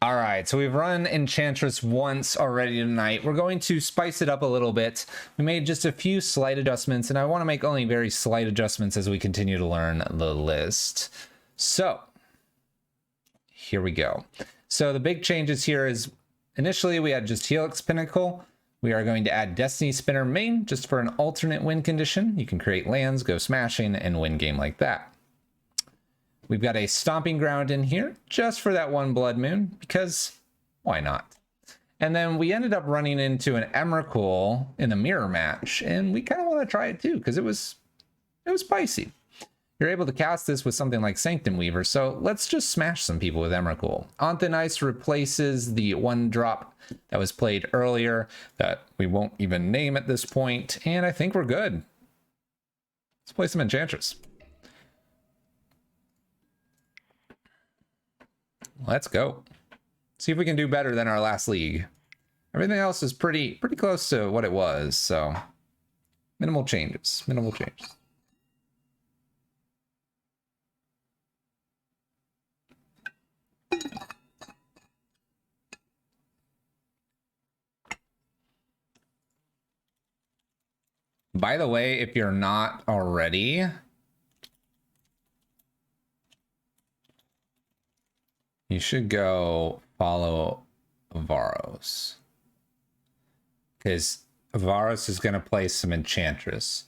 All right, so we've run Enchantress once already tonight. We're going to spice it up a little bit. We made just a few slight adjustments, and I want to make only very slight adjustments as we continue to learn the list. So, here we go. So the big changes here is, initially we had just Helix Pinnacle. We are going to add Destiny Spinner main, just for an alternate win condition. You can create lands, go smashing, and win game like that. We've got a Stomping Ground in here just for that one Blood Moon, because why not? And then we ended up running into an Emrakul in the mirror match, and we kind of want to try it too, because it was spicy. You're able to cast this with something like Sanctum Weaver, so let's just smash some people with Emrakul. On Thin Ice replaces the one drop that was played earlier that we won't even name at this point, and I think we're good. Let's play some Enchantress. Let's go. See if we can do better than our last league. Everything else is pretty close to what it was, so minimal changes. By the way, if you're not already, you should go follow Avaros, because Avaros is going to play some Enchantress.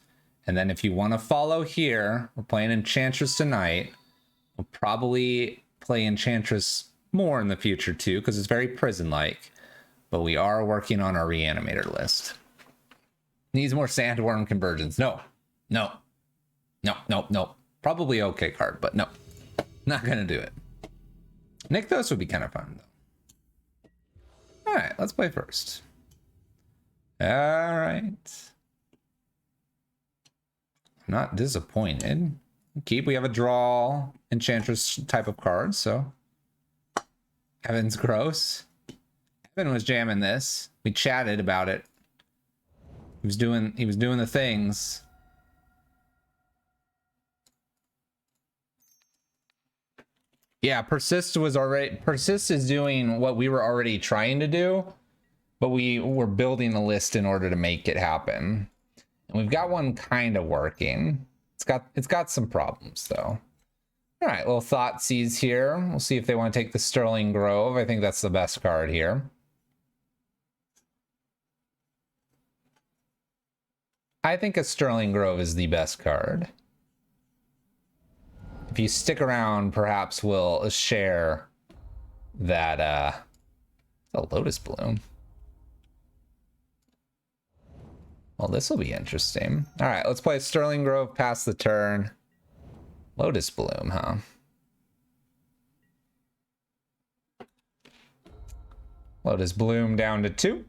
And then if you want to follow here, we're playing Enchantress tonight. We'll probably play Enchantress more in the future too, because it's very prison-like. But we are working on our Reanimator list. Needs more Sandworm conversions. No. Probably okay card, but no. Not going to do it. Nykthos would be kind of fun, though. All right, let's play first. All right. Not disappointed. Keep, we have a draw Enchantress type of card, so. Evan's gross. Evan was jamming this. We chatted about it. He was doing the things. Yeah, Persist is doing what we were already trying to do, but we were building a list in order to make it happen. And we've got one kind of working. It's got some problems though. All right, little Thoughtseize here. We'll see if they want to take the Sterling Grove. I think that's the best card here. I think a Sterling Grove is the best card. If you stick around, perhaps we'll share that a Lotus Bloom. Well, this will be interesting. All right, let's play Sterling Grove past the turn. Lotus Bloom, huh? Lotus Bloom down to 2.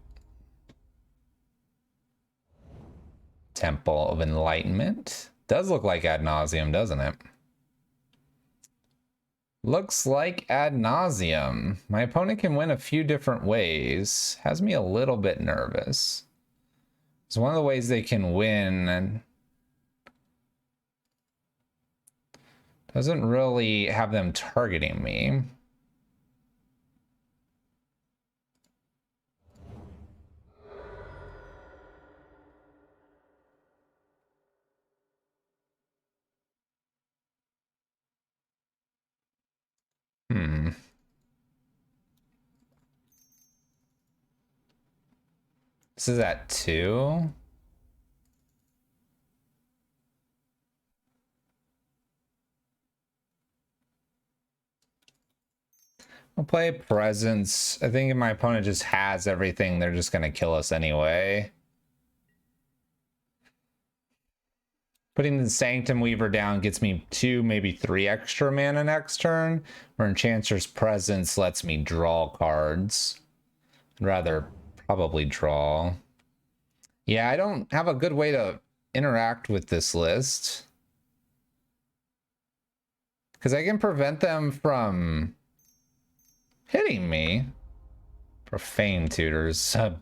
Temple of Enlightenment. Does look like Ad Nauseam, doesn't it? Looks like Ad Nauseam. My opponent can win a few different ways. Has me a little bit nervous. It's one of the ways they can win and doesn't really have them targeting me. This is at 2. I'll play Presence. I think if my opponent just has everything, they're just going to kill us anyway. Putting the Sanctum Weaver down gets me 2, maybe 3 extra mana next turn, where Enchantress Presence lets me draw cards. I'd rather probably draw. Yeah, I don't have a good way to interact with this list, because I can prevent them from hitting me. Profane Tutors. Says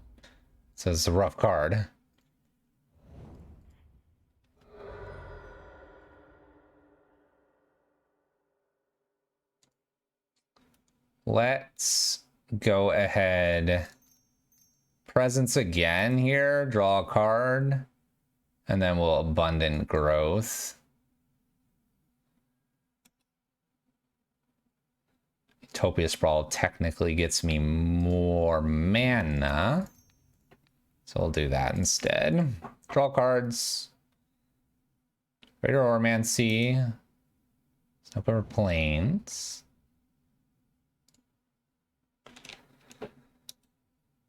it's a rough card. Let's go ahead, presence again here, draw a card, and then we'll abundant growth. Utopia Sprawl technically gets me more mana, so we'll do that instead. Draw cards. Greater Oromancy. Snowpepper Plains.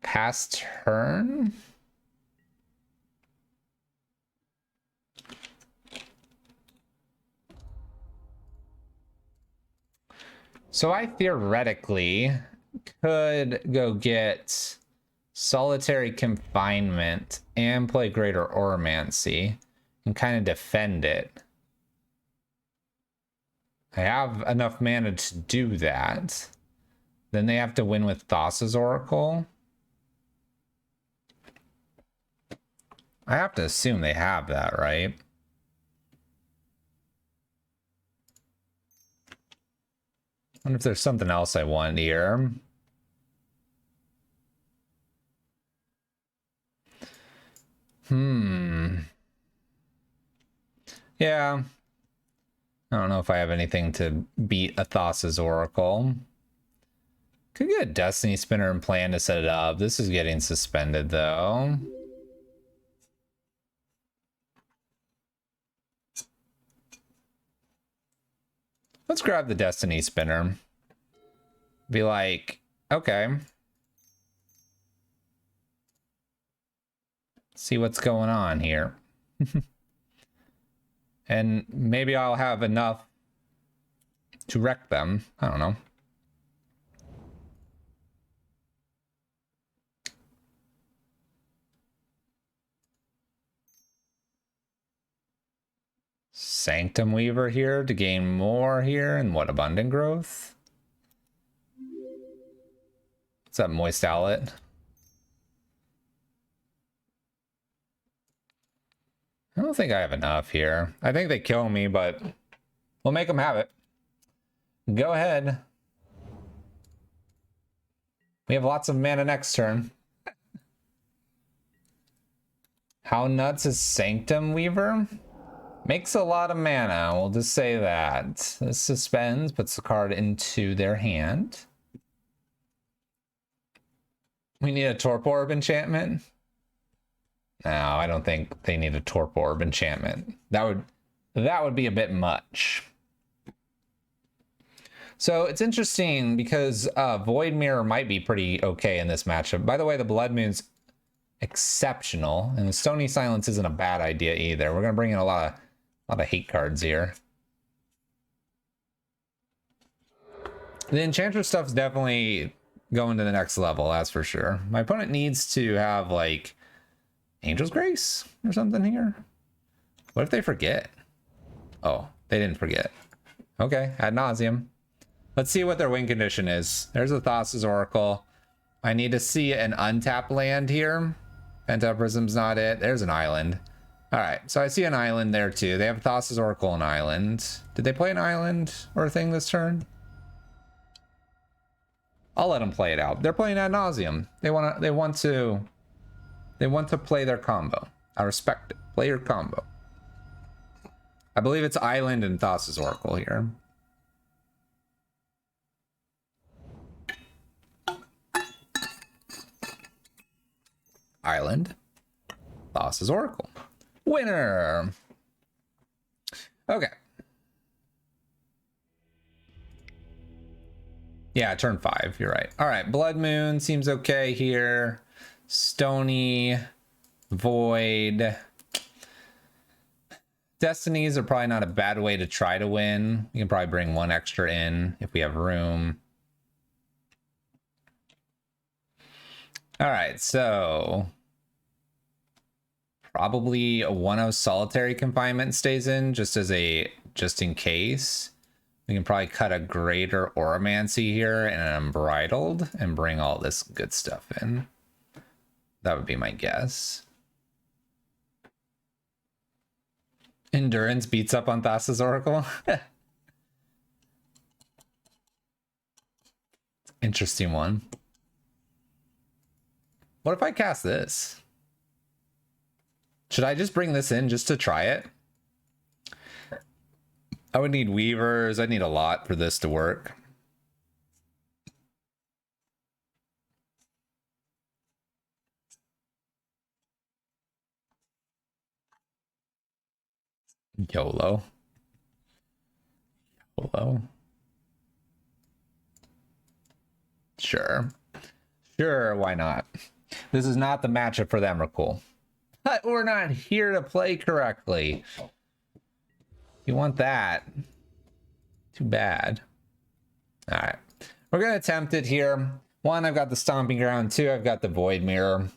Pass turn. So I theoretically could go get Solitary Confinement and play Greater Oromancy and kind of defend it. I have enough mana to do that. Then they have to win with Thassa's Oracle. I have to assume they have that, right? I wonder if there's something else I want here. Yeah. I don't know if I have anything to beat Thassa's Oracle. Could get a Destiny Spinner and plan to set it up. This is getting suspended, though. Let's grab the Destiny Spinner. Be like, okay. See what's going on here. And maybe I'll have enough to wreck them. I don't know. Sanctum Weaver here to gain more here, and what, abundant growth? What's that, Moist Owlet? I don't think I have enough here. I think they kill me, but we'll make them have it. Go ahead. We have lots of mana next turn. How nuts is Sanctum Weaver? Makes a lot of mana, we'll just say that. This suspends, puts the card into their hand. We need a Torpor Orb enchantment. No, I don't think they need a Torpor Orb enchantment. That would be a bit much. So it's interesting because Void Mirror might be pretty okay in this matchup. By the way, the Blood Moon's exceptional, and the Stony Silence isn't a bad idea either. We're gonna bring in a lot of hate cards here. The Enchantress stuff's definitely going to the next level, that's for sure. My opponent needs to have like Angel's Grace or something here. What if they forget? Oh, they didn't forget. Okay, ad nauseum. Let's see what their win condition is. There's a Thassa's Oracle. I need to see an untapped land here. Pentaprism's not it. There's an island. All right, so I see an island there too. They have Thassa's Oracle and island. Did they play an island or a thing this turn? I'll let them play it out. They're playing ad nauseum. They want to play their combo. I respect it. Play your combo. I believe it's island and Thassa's Oracle here. Island, Thassa's Oracle. Winner. Okay. Yeah, turn 5. You're right. All right. Blood Moon seems okay here. Stony, Void. Destinies are probably not a bad way to try to win. We can probably bring one extra in if we have room. All right, so probably a 1-0 Solitary Confinement stays in just in case. We can probably cut a Greater Oromancy here and an Unbridled and bring all this good stuff in. That would be my guess. Endurance beats up on Thassa's Oracle. Interesting one. What if I cast this? Should I just bring this in just to try it? I would need weavers. I need a lot for this to work. YOLO. YOLO. Sure. Sure, why not? This is not the matchup for the Emrakul. But we're not here to play correctly. You want that? Too bad. All right. We're going to attempt it here. 1, I've got the Stomping Ground. 2, I've got the Void Mirror.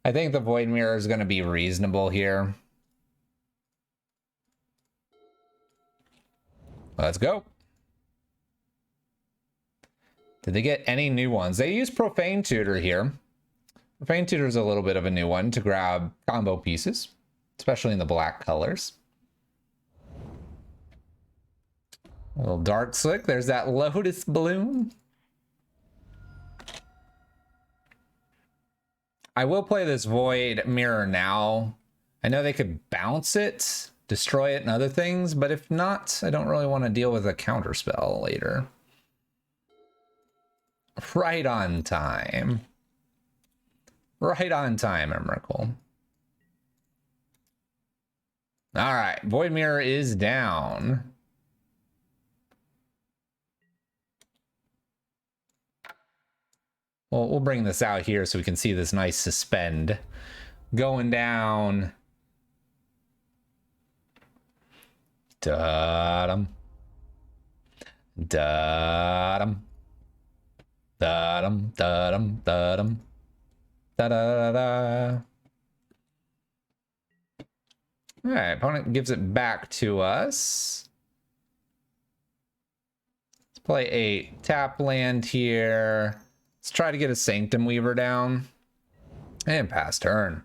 I think the Void Mirror is going to be reasonable here. Let's go. Did they get any new ones? They use Profane Tutor here. Profane Tutor is a little bit of a new one to grab combo pieces, especially in the black colors. A little Dark Slick. There's that Lotus Bloom. I will play this Void Mirror now. I know they could bounce it, destroy it, and other things, but if not, I don't really want to deal with a counterspell later. Right on time. Right on time, Emrakul. All right, Void Mirror is down. Well, we'll bring this out here so we can see this nice suspend going down. Da-dum. Da-dum. Da-dum, da-dum, da-dum. Da-da-da-da. All right, opponent gives it back to us. Let's play a tap land here. Let's try to get a Sanctum Weaver down. And pass turn.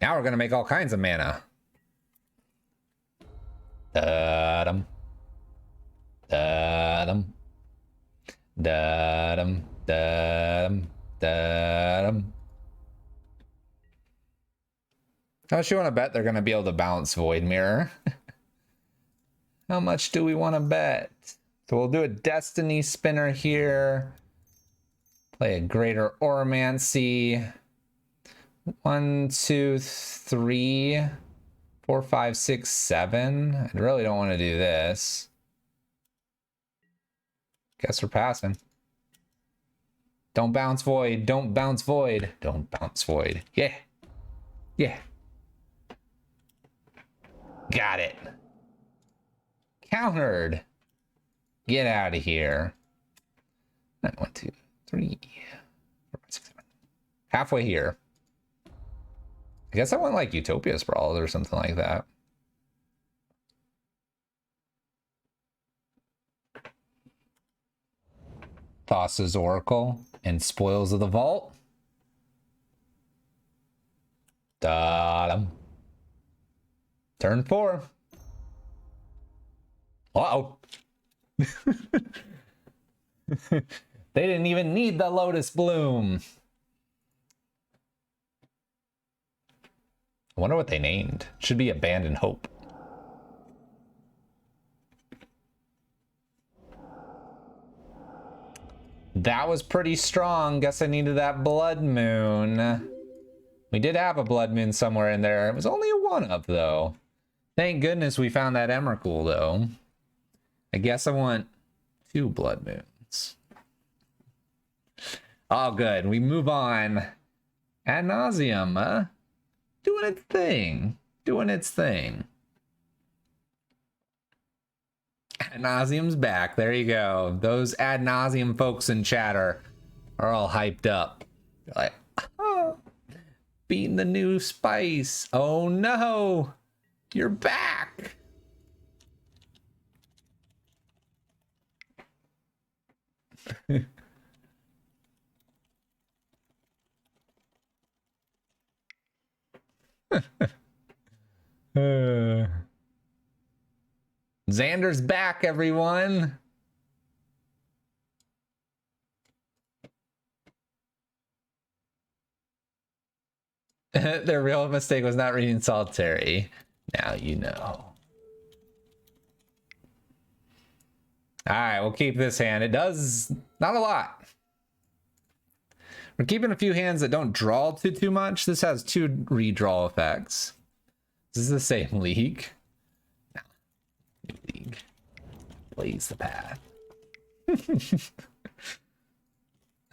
Now we're going to make all kinds of mana. Da-dum. Da-dum. Da-dum. Da-dum. Da-dum. How much do you want to bet they're going to be able to bounce Void Mirror? How much do we want to bet? So we'll do a Destiny Spinner here. Play a Greater Oromancy. 1, 2, 3, 4, 5, 6, 7. I really don't want to do this. Guess we're passing. Don't bounce Void. Don't bounce Void. Don't bounce Void. Yeah. Yeah. Got it. Countered. Get out of here. 1, 2, 3, 4, 5, 6, 7. Halfway here. I guess I want like Utopia Sprawl or something like that. Tosses Oracle and Spoils of the Vault. Da-dum. Turn 4. Uh-oh. They didn't even need the Lotus Bloom. I wonder what they named. Should be Abandoned Hope. That was pretty strong. Guess I needed that Blood Moon. We did have a Blood Moon somewhere in there. It was only a 1-up, though. Thank goodness we found that Emrakul, though. I guess I want 2 Blood Moons. All good. We move on. Ad nauseum, huh? Doing its thing. Doing its thing. Ad nauseum's back. There you go. Those ad nauseum folks in chat are all hyped up. They're like, oh, beating the new spice. Oh no, you're back. Xander's back, everyone. Their real mistake was not reading Solitary. Now you know. Alright, we'll keep this hand. It does not a lot. We're keeping a few hands that don't draw too much. This has 2 redraw effects. This is the same league. No. New league. Blaze the path.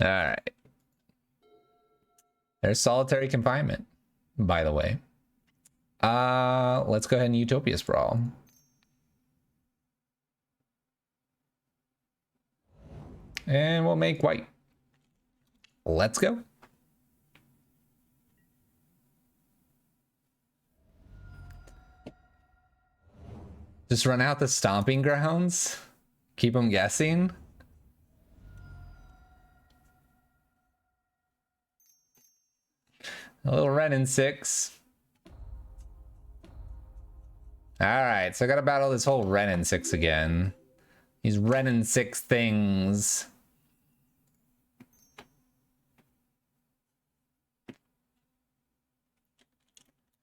Alright. There's Solitary Confinement, by the way. Let's go ahead and Utopia Sprawl. And we'll make white. Let's go. Just run out the stomping grounds. Keep them guessing. A little Renin 6. Alright, so I gotta battle this whole Renin 6 again. These Renin 6 things.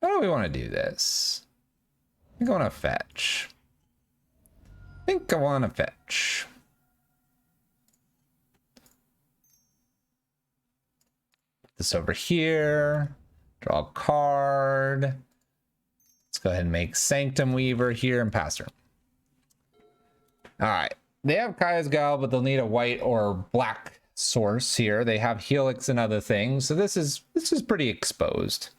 How do we want to do this? I think I want to fetch. Put this over here. Draw a card. Let's go ahead and make Sanctum Weaver here and pass turn. Alright. They have Kaya's Gal, but they'll need a white or black source here. They have Helix and other things. So this is pretty exposed.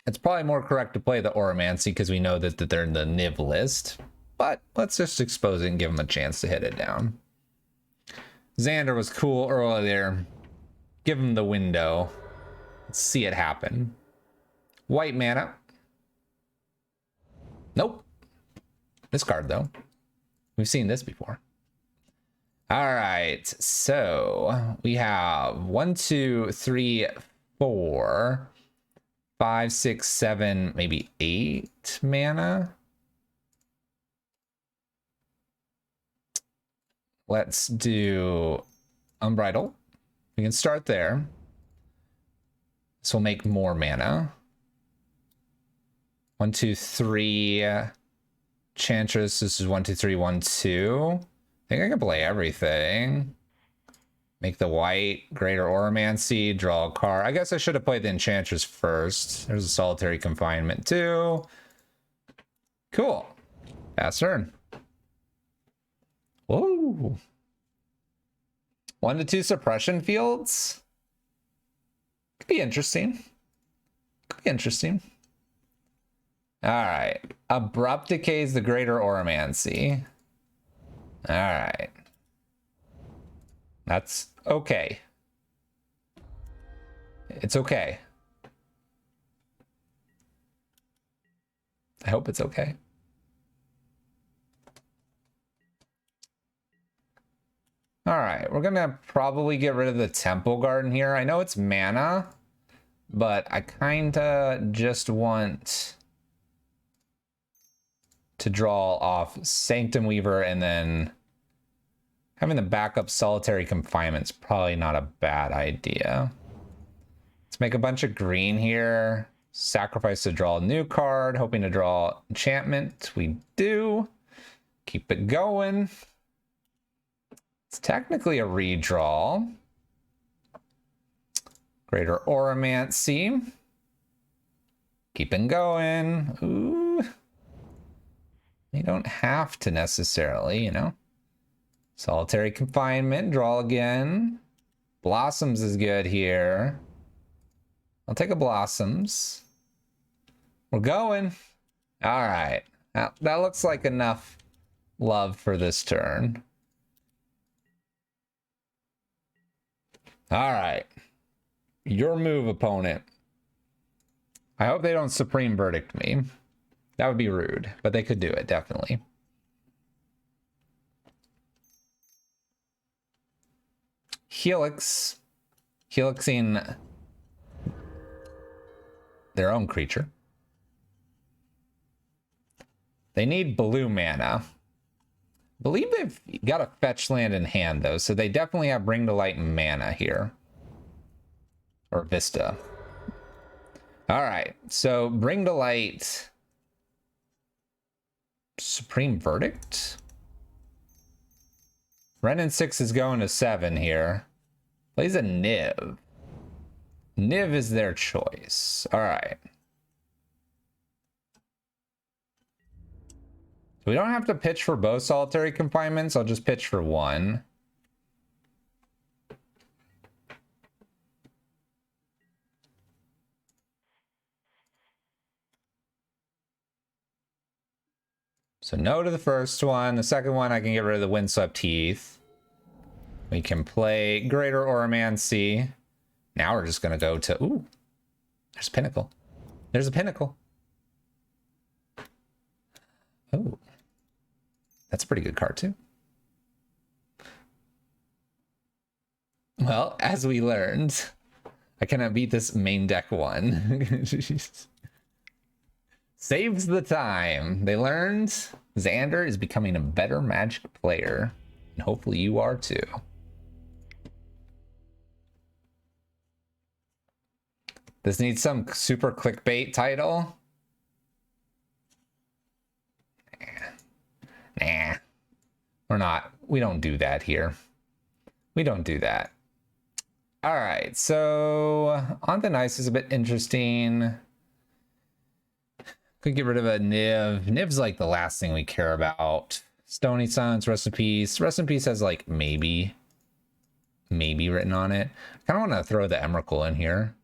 It's probably more correct to play the Oromancy because we know that they're in the Niv list. But let's just expose it and give them a chance to hit it down. Xander was cool earlier. Give him the window. Let's see it happen. White mana. Nope. This card, though. We've seen this before. All right. So we have 1, 2, 3, 4... 5, 6, 7, maybe 8 mana. Let's do Unbridled. We can start there. This will make more mana. 1, 2, 3. Enchantress. This is 1, 2, 3, 1, 2. I think I can play everything. Make the white, Greater Oromancy, draw a card. I guess I should have played the Enchantress first. There's a Solitary Confinement too. Cool. Pass turn. Whoa. 1 to 2 suppression fields. Could be interesting. Alright. Abrupt Decays the Greater Oromancy. Alright. That's okay. It's okay. I hope it's okay. All right, we're gonna probably get rid of the Temple Garden here. I know it's mana, but I kinda just want to draw off Sanctum Weaver, and then having the backup Solitary Confinement's probably not a bad idea. Let's make a bunch of green here. Sacrifice to draw a new card, hoping to draw enchantment. We do. Keep it going. It's technically a redraw. Greater Oromancy. Keeping going. Ooh. You don't have to necessarily, you know. Solitary Confinement, draw again. Blossoms is good here. I'll take a Blossoms. We're going. All right. Now, that looks like enough love for this turn. All right. Your move, opponent. I hope they don't Supreme Verdict me. That would be rude, but they could do it, definitely. Helix. Helixing their own creature. They need blue mana. I believe they've got a fetch land in hand, though, so they definitely have Bring to Light mana here. or Vista. All right, so bring to light Supreme Verdict. Renin 6 is going to 7 here. Plays a Niv. Niv is their choice. All right. We don't have to pitch for both solitary confinements. I'll just pitch for one. So no to the first one. The second one, I can get rid of the Windswept Teeth. We can play Greater Oromancy. Now we're just going to go to... Ooh, there's Pinnacle. There's a Pinnacle. Oh, that's a pretty good card too. Well, as we learned, I cannot beat this main deck one. Saves the time. They learned Xander is becoming a better Magic player. And hopefully you are too. This needs some super clickbait title. Nah. We're not. We don't do that here. We don't do that. All right. So On the Nice is a bit interesting. Could get rid of a Niv. Niv's like the last thing we care about. Stony Silence, Rest in Peace. Rest in Peace has like maybe written on it. I kind of want to throw the Emrakul in here.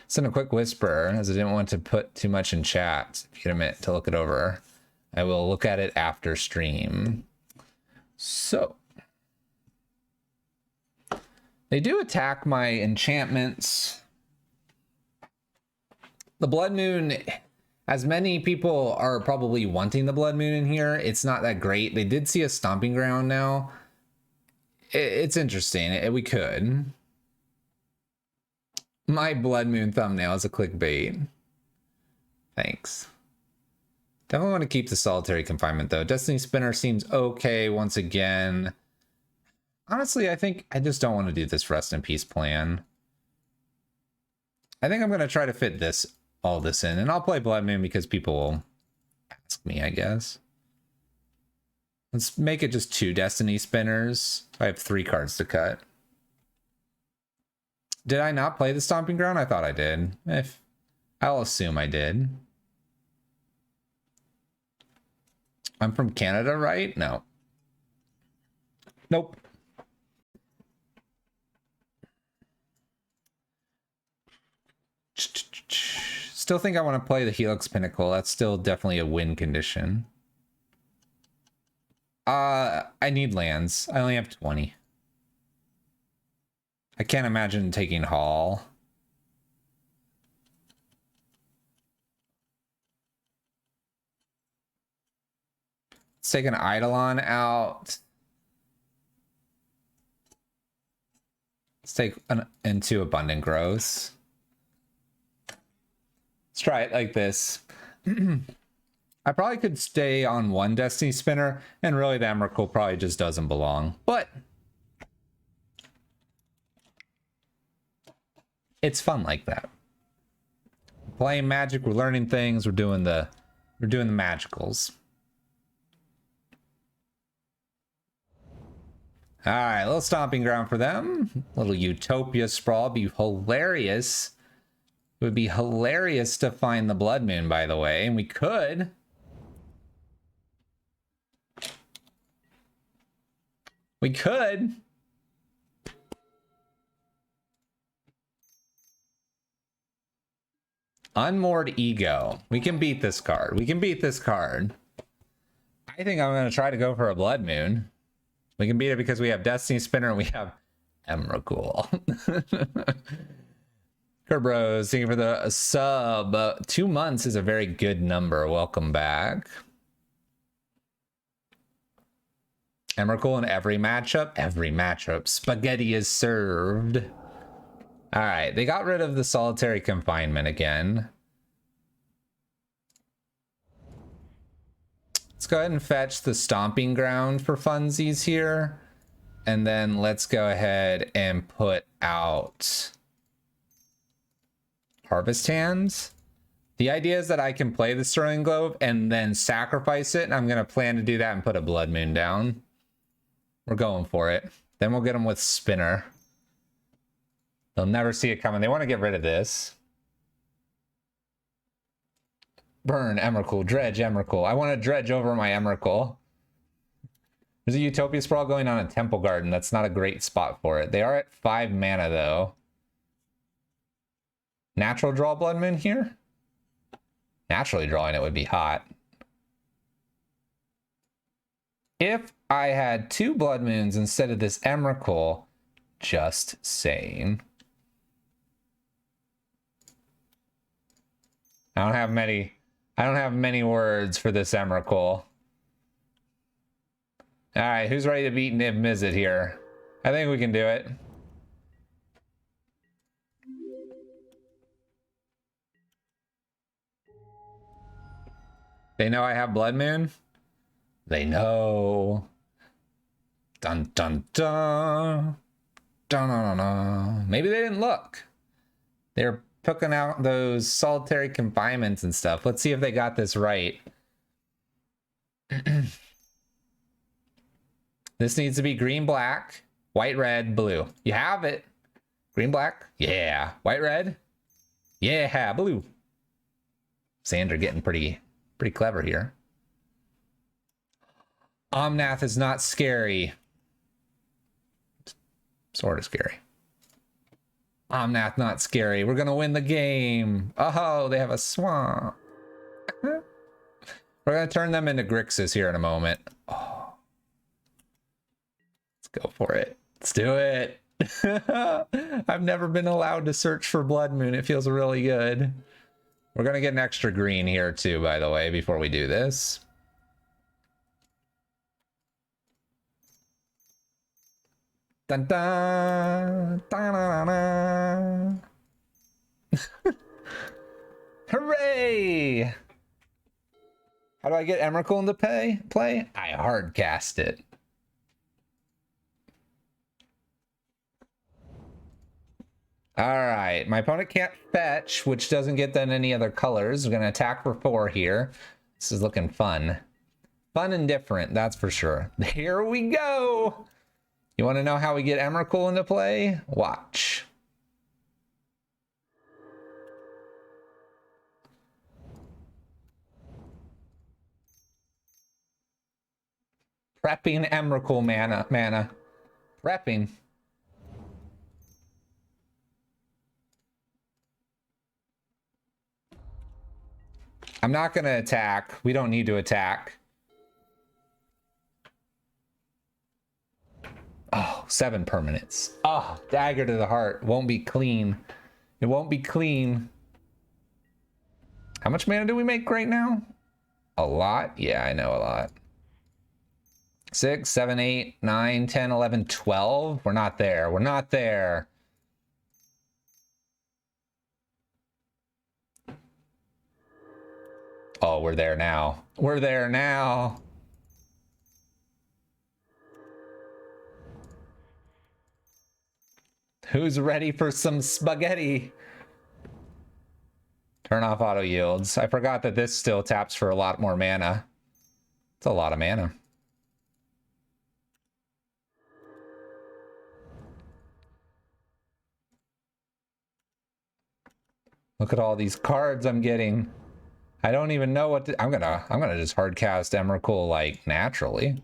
Send a quick whisper, as I didn't want to put too much in chat. If you get a minute to look it over, I will look at it after stream. So they do attack my enchantments. The Blood Moon, as many people are probably wanting the Blood Moon in here, it's not that great. They did see a Stomping Ground now. It's interesting. We could. My Blood Moon thumbnail is a clickbait. Thanks. Definitely want to keep the solitary confinement though. Destiny Spinner seems okay once again. Honestly, I think I just don't want to do this Rest in Peace plan. I think I'm going to try to fit all this in, and I'll play Blood Moon because people will ask me, I guess. Let's make it just 2 Destiny Spinners. I have 3 cards to cut. Did I not play the Stomping Ground? I thought I did. I'll assume I did. I'm from Canada, right? No. Nope. Still think I want to play the Helix Pinnacle. That's still definitely a win condition. I need lands. I only have 20. I can't imagine taking Hall. Let's take an Eidolon out. Let's take into Abundant Growth. Let's try it like this. I probably could stay on 1 Destiny Spinner, and really the Emrakul probably just doesn't belong. But it's fun like that. Playing Magic, we're learning things, we're doing the magicals. All right, a little Stomping Ground for them. A little Utopia Sprawl, be hilarious. It would be hilarious to find the Blood Moon, by the way, and we could. We could. Unmoored Ego. We can beat this card. We can beat this card. I think I'm going to try to go for a Blood Moon. We can beat it because we have Destiny Spinner and we have Emrakul. Kerbros, thank you for the sub. 2 months is a very good number. Welcome back. Emrakul in every matchup? Every matchup. Spaghetti is served. All right, they got rid of the solitary confinement again. Let's go ahead and fetch the Stomping Ground for funsies here. And then let's go ahead and put out Harvest Hands. The idea is that I can play the Sterling Glove and then sacrifice it, and I'm going to plan to do that and put a Blood Moon down. We're going for it. Then we'll get them with Spinner. They'll never see it coming. They want to get rid of this. Burn Emrakul, dredge Emrakul. I want to dredge over my Emrakul. There's a Utopia Sprawl going on a Temple Garden. That's not a great spot for it. They are at 5 mana, though. Natural draw Blood Moon here? Naturally drawing it would be hot. If I had 2 Blood Moons instead of this Emrakul, just saying. I don't have many words for this Emrakul. All right, who's ready to beat Niv Mizzet here? I think we can do it. They know I have Blood Moon? They know. Dun dun dun. Dun dun dun. Maybe they didn't look. They're picking out those solitary confinements and stuff. Let's see if they got this right. This needs to be green, black, white, red, blue. You have it. Green, black. Yeah. White, red. Yeah. Blue. Sandra getting pretty clever here. Omnath is not scary. Sort of scary. Omnath not scary. We're gonna win the game. Oh, they have a swamp. We're gonna turn them into Grixis here in a moment. Oh. Let's go for it. Let's do it. I've never been allowed to search for Blood Moon. It feels really good. We're gonna get an extra green here too, by the way, before we do this. Dun dun, dun, dun, dun, dun. Hooray! How do I get Emrakul into play? I hard cast it. All right, my opponent can't fetch, which doesn't get them any other colors. We're gonna attack for 4 here. This is looking fun. Fun and different, that's for sure. Here we go. You wanna know how we get Emrakul into play? Watch. Prepping Emrakul mana. Prepping. I'm not going to attack. We don't need to attack. Oh, 7 permanents. Oh, dagger to the heart. Won't be clean. It won't be clean. How much mana do we make right now? A lot? Yeah, I know a lot. 6, 7, 8, 9, 10, 11, 12. We're not there. We're not there. Oh, we're there now. We're there now. Who's ready for some spaghetti? Turn off auto yields. I forgot that this still taps for a lot more mana. It's a lot of mana. Look at all these cards I'm getting. I don't even know what to, I'm gonna just hard cast Emrakul like naturally.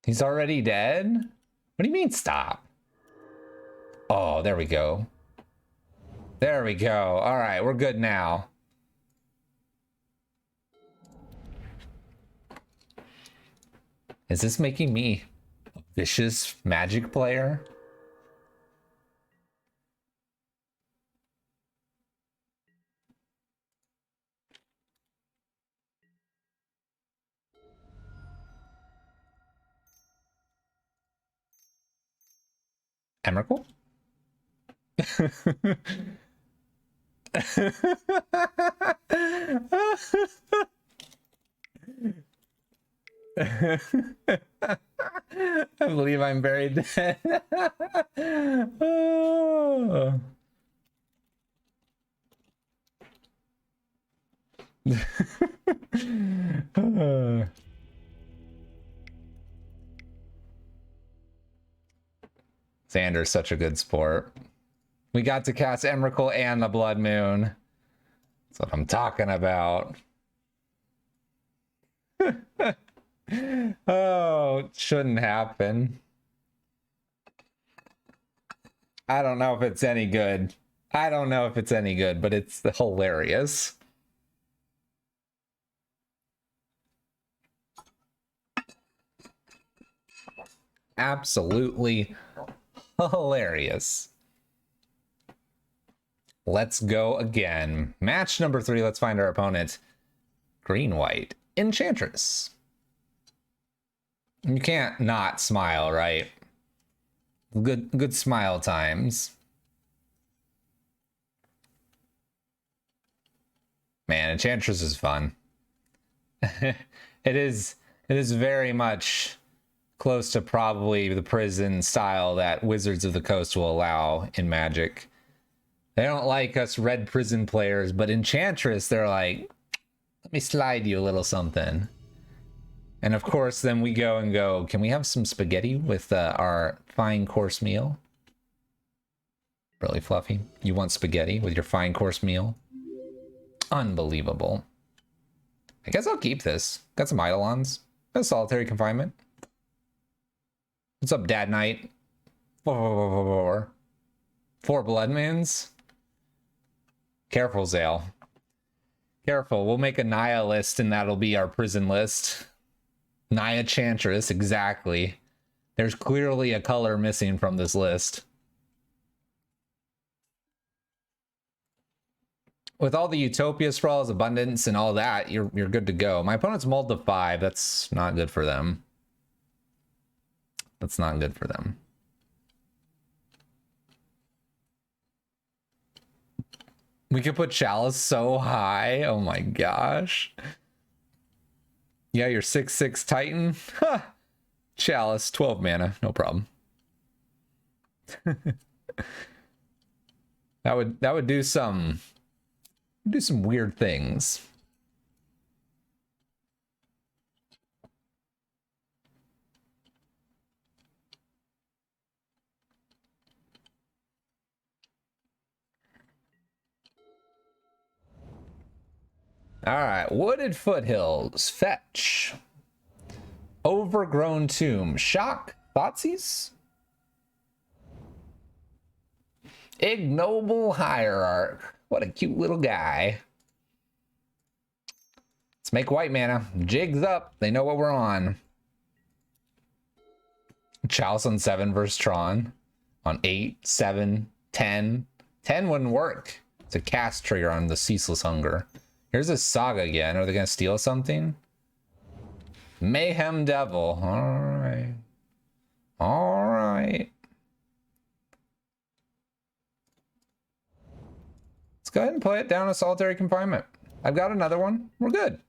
He's already dead? What do you mean stop? Oh, there we go. There we go. All right, we're good now. Is this making me a vicious Magic player? Emrakul? I believe I'm buried dead. Oh. Xander's such a good sport. We got to cast Emrakul and the Blood Moon. That's what I'm talking about. Oh, it shouldn't happen. I don't know if it's any good. I don't know if it's any good, but it's hilarious. Absolutely hilarious. Let's go again. Match number 3. Let's find our opponent. Green-white Enchantress. You can't not smile, right? Good smile times. Man, Enchantress is fun. It is very much close to probably the prison style that Wizards of the Coast will allow in Magic. They don't like us red prison players, but Enchantress, they're like, let me slide you a little something. And of course, then we go, can we have some spaghetti with our fine course meal? Really fluffy. You want spaghetti with your fine course meal? Unbelievable. I guess I'll keep this. Got some Eidolons. Got solitary confinement. What's up, Dad Knight? 4 Blood Moons. Careful, Zale. Careful, we'll make a Naya list and that'll be our prison list. Naya Enchantress, exactly. There's clearly a color missing from this list. With all the Utopia sprawls, abundance, and all that, you're good to go. My opponent's mulled to 5. That's not good for them. That's not good for them. We could put Chalice so high. Oh my gosh. Yeah, your 6/6 Titan. Huh. Chalice, 12 mana, no problem. that would do some weird things. All right, Wooded Foothills, fetch. Overgrown Tomb, shock, Thoughtseize. Ignoble Hierarch, what a cute little guy. Let's make white mana. Jigs up, they know what we're on. Chalice on 7 versus Tron. On 8, 7, 10. 10 wouldn't work. It's a cast trigger on the Ceaseless Hunger. Here's a Saga again. Are they going to steal something? Mayhem Devil. All right. All right. Let's go ahead and play it down a solitary confinement. I've got another one. We're good.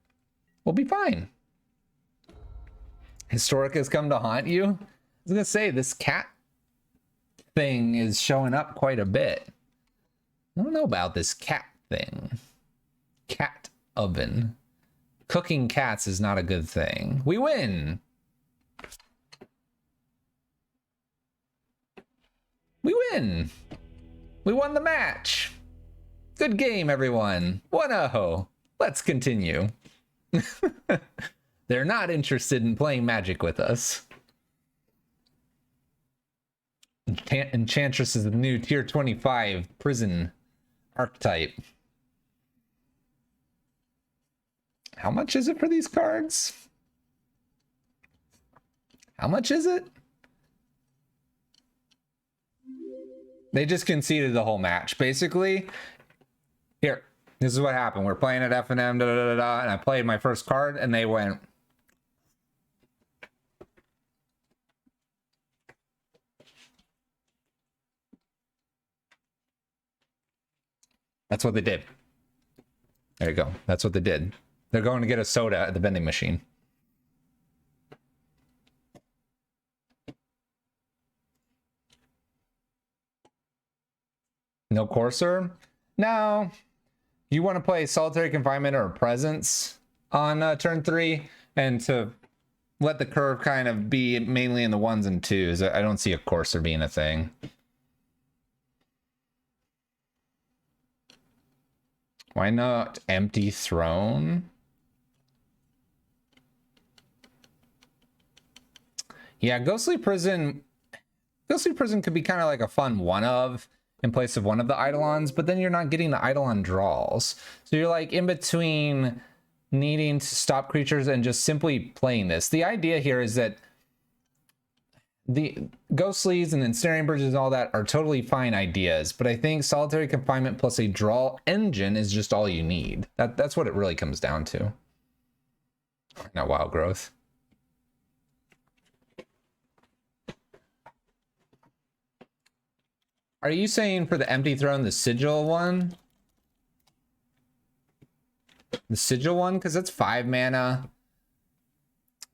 We'll be fine. Historic has come to haunt you. I was going to say, this cat thing is showing up quite a bit. I don't know about this cat thing. Cat oven. Cooking cats is not a good thing. We win. We win. We won the match. Good game, everyone. 1-0. Let's continue. They're not interested in playing Magic with us. Enchantress is the new tier 25 prison archetype. How much is it for these cards? How much is it? They just conceded the whole match. Basically, here, this is what happened. We're playing at F&M, and I played my first card, and they went. That's what they did. There you go. That's what they did. They're going to get a soda at the vending machine. No Courser? No. You want to play Solitary Confinement or Presence on turn 3, and to let the curve kind of be mainly in the 1s and 2s. I don't see a Courser being a thing. Why not Empty Throne? Yeah, Ghostly Prison could be kind of like a fun one of in place of one of the Eidolons, but then you're not getting the Eidolon draws. So you're like in between needing to stop creatures and just simply playing this. The idea here is that the Ghostlies and Ensnaring Bridges and all that are totally fine ideas, but I think Solitary Confinement plus a draw engine is just all you need. That's what it really comes down to. Not Wild Growth. Are you saying for the Empty Throne, the Sigil one? The Sigil one? Because that's 5 mana.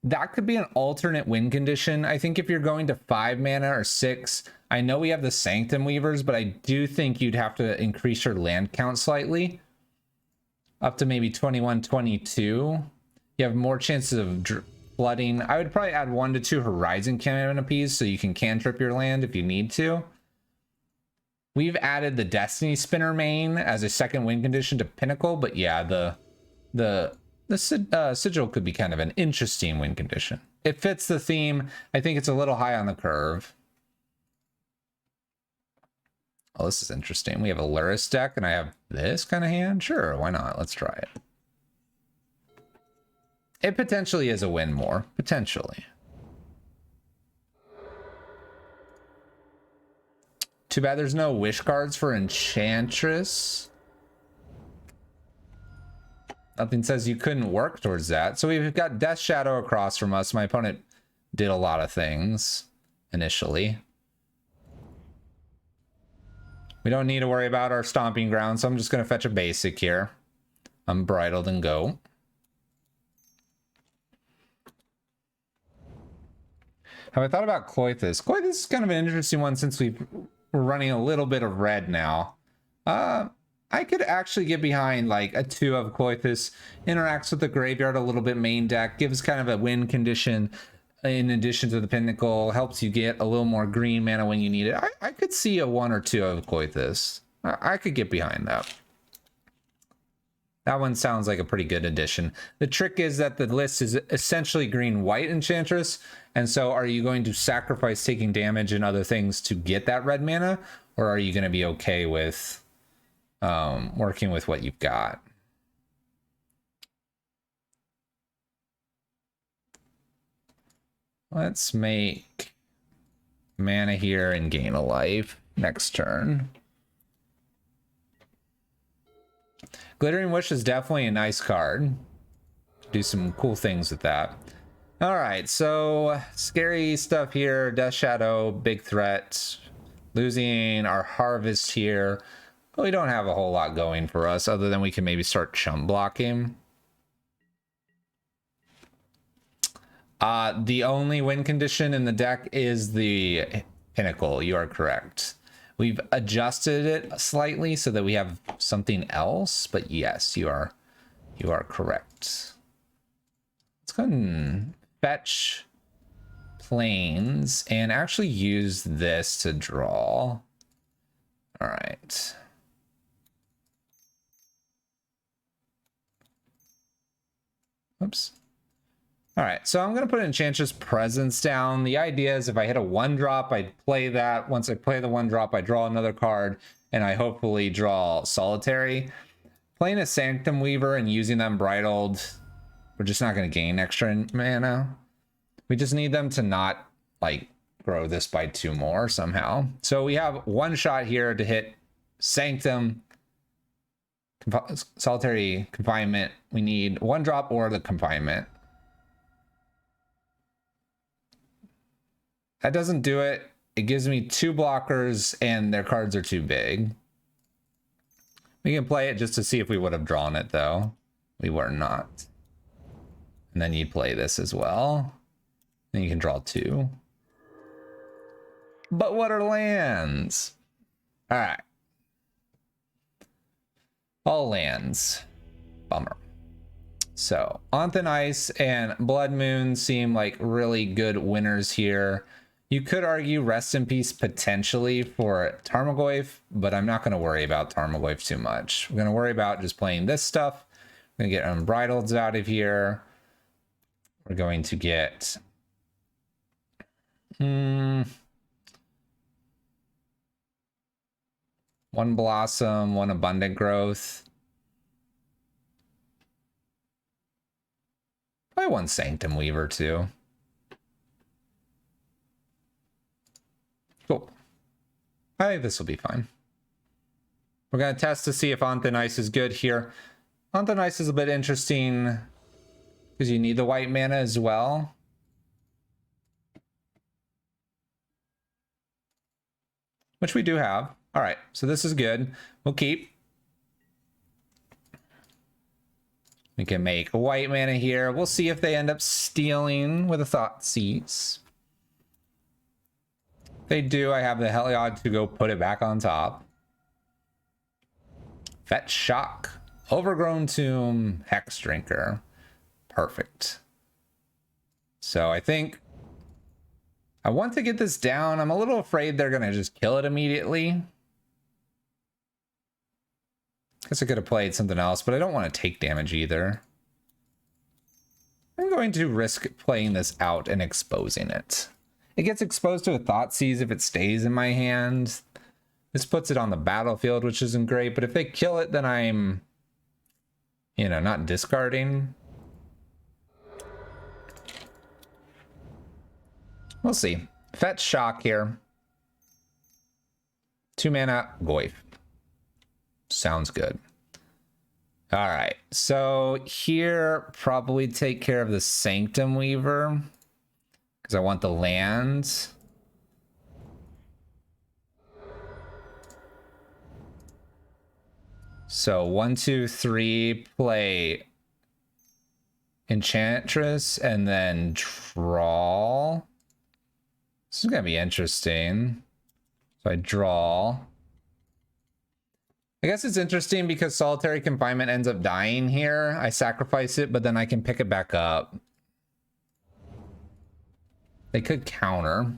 That could be an alternate win condition. I think if you're going to 5 mana or 6, I know we have the Sanctum Weavers, but I do think you'd have to increase your land count slightly. Up to maybe 21, 22. You have more chances of flooding. I would probably add 1 to 2 Horizon Canopies so you can cantrip your land if you need to. We've added the Destiny Spinner main as a second win condition to Pinnacle, but yeah, the Sigil could be kind of an interesting win condition. It fits the theme. I think it's a little high on the curve. Oh, this is interesting. We have a Luris deck, and I have this kind of hand. Sure, why not? Let's try it. It potentially is a win more. Potentially. Too bad there's no wish cards for Enchantress. Nothing says you couldn't work towards that. So we've got Death Shadow across from us. My opponent did a lot of things initially. We don't need to worry about our stomping ground, so I'm just going to fetch a basic here. Unbridled and go. Have I thought about Cloythus? Cloythus is kind of an interesting one since we're running a little bit of red now. I could actually get behind like a 2 of Cloythus. Interacts with the graveyard a little bit main deck. Gives kind of a win condition in addition to the Pinnacle. Helps you get a little more green mana when you need it. I could see a 1 or 2 of Cloythus. I could get behind that. That one sounds like a pretty good addition. The trick is that the list is essentially green-white Enchantress, and so are you going to sacrifice taking damage and other things to get that red mana, or are you going to be okay with working with what you've got? Let's make mana here and gain a life next turn. Glittering Wish is definitely a nice card. Do some cool things with that. All right, so scary stuff here. Death Shadow, big threat. Losing our Harvest here. But we don't have a whole lot going for us other than we can maybe start chump blocking. The only win condition in the deck is the Pinnacle. You are correct. We've adjusted it slightly so that we have something else, but yes, you are correct. Let's go ahead and fetch planes and actually use this to draw. All right. Oops. All right, so I'm going to put Enchantress Presence down. The idea is if I hit a 1-drop, I play that. Once I play the 1-drop, I draw another card, and I hopefully draw Solitary. Playing a Sanctum Weaver and using them Bridled, we're just not going to gain extra mana. We just need them to not, like, grow this by 2 more somehow. So we have 1 shot here to hit Sanctum, Solitary Confinement. We need 1-drop or the Confinement. That doesn't do it. It gives me 2 blockers and their cards are too big. We can play it just to see if we would have drawn it though. We were not. And then you play this as well. Then you can draw 2. But what are lands? All right. All lands. Bummer. So, Onthan Ice and Blood Moon seem like really good winners here. You could argue Rest in Peace potentially for Tarmogoyf, but I'm not going to worry about Tarmogoyf too much. We're going to worry about just playing this stuff. We're going to get Unbridleds out of here. We're going to get... One Blossom, one Abundant Growth. Probably one Sanctum Weaver too. Cool. I think this will be fine. We're going to test to see if Onthan Ice is good here. Onthan Ice is a bit interesting because you need the white mana as well. Which we do have. All right, so this is good. We'll keep. We can make a white mana here. We'll see if they end up stealing with a Thoughtseize. If they do, I have the Heliod to go put it back on top. Fetch Shock. Overgrown Tomb. Hex Drinker. Perfect. So I think I want to get this down. I'm a little afraid they're going to just kill it immediately. Guess I could have played something else, but I don't want to take damage either. I'm going to risk playing this out and exposing it. It gets exposed to a Thoughtseize if it stays in my hand. This puts it on the battlefield, which isn't great, but if they kill it, then I'm, you know, not discarding. We'll see. Fetch Shock here. 2 mana, Goyf. Sounds good. All right, so here, probably take care of the Sanctum Weaver because I want the lands. So 1, 2, 3, play Enchantress and then draw. This is gonna be interesting. So I draw. I guess it's interesting because Solitary Confinement ends up dying here. I sacrifice it, but then I can pick it back up. They could counter.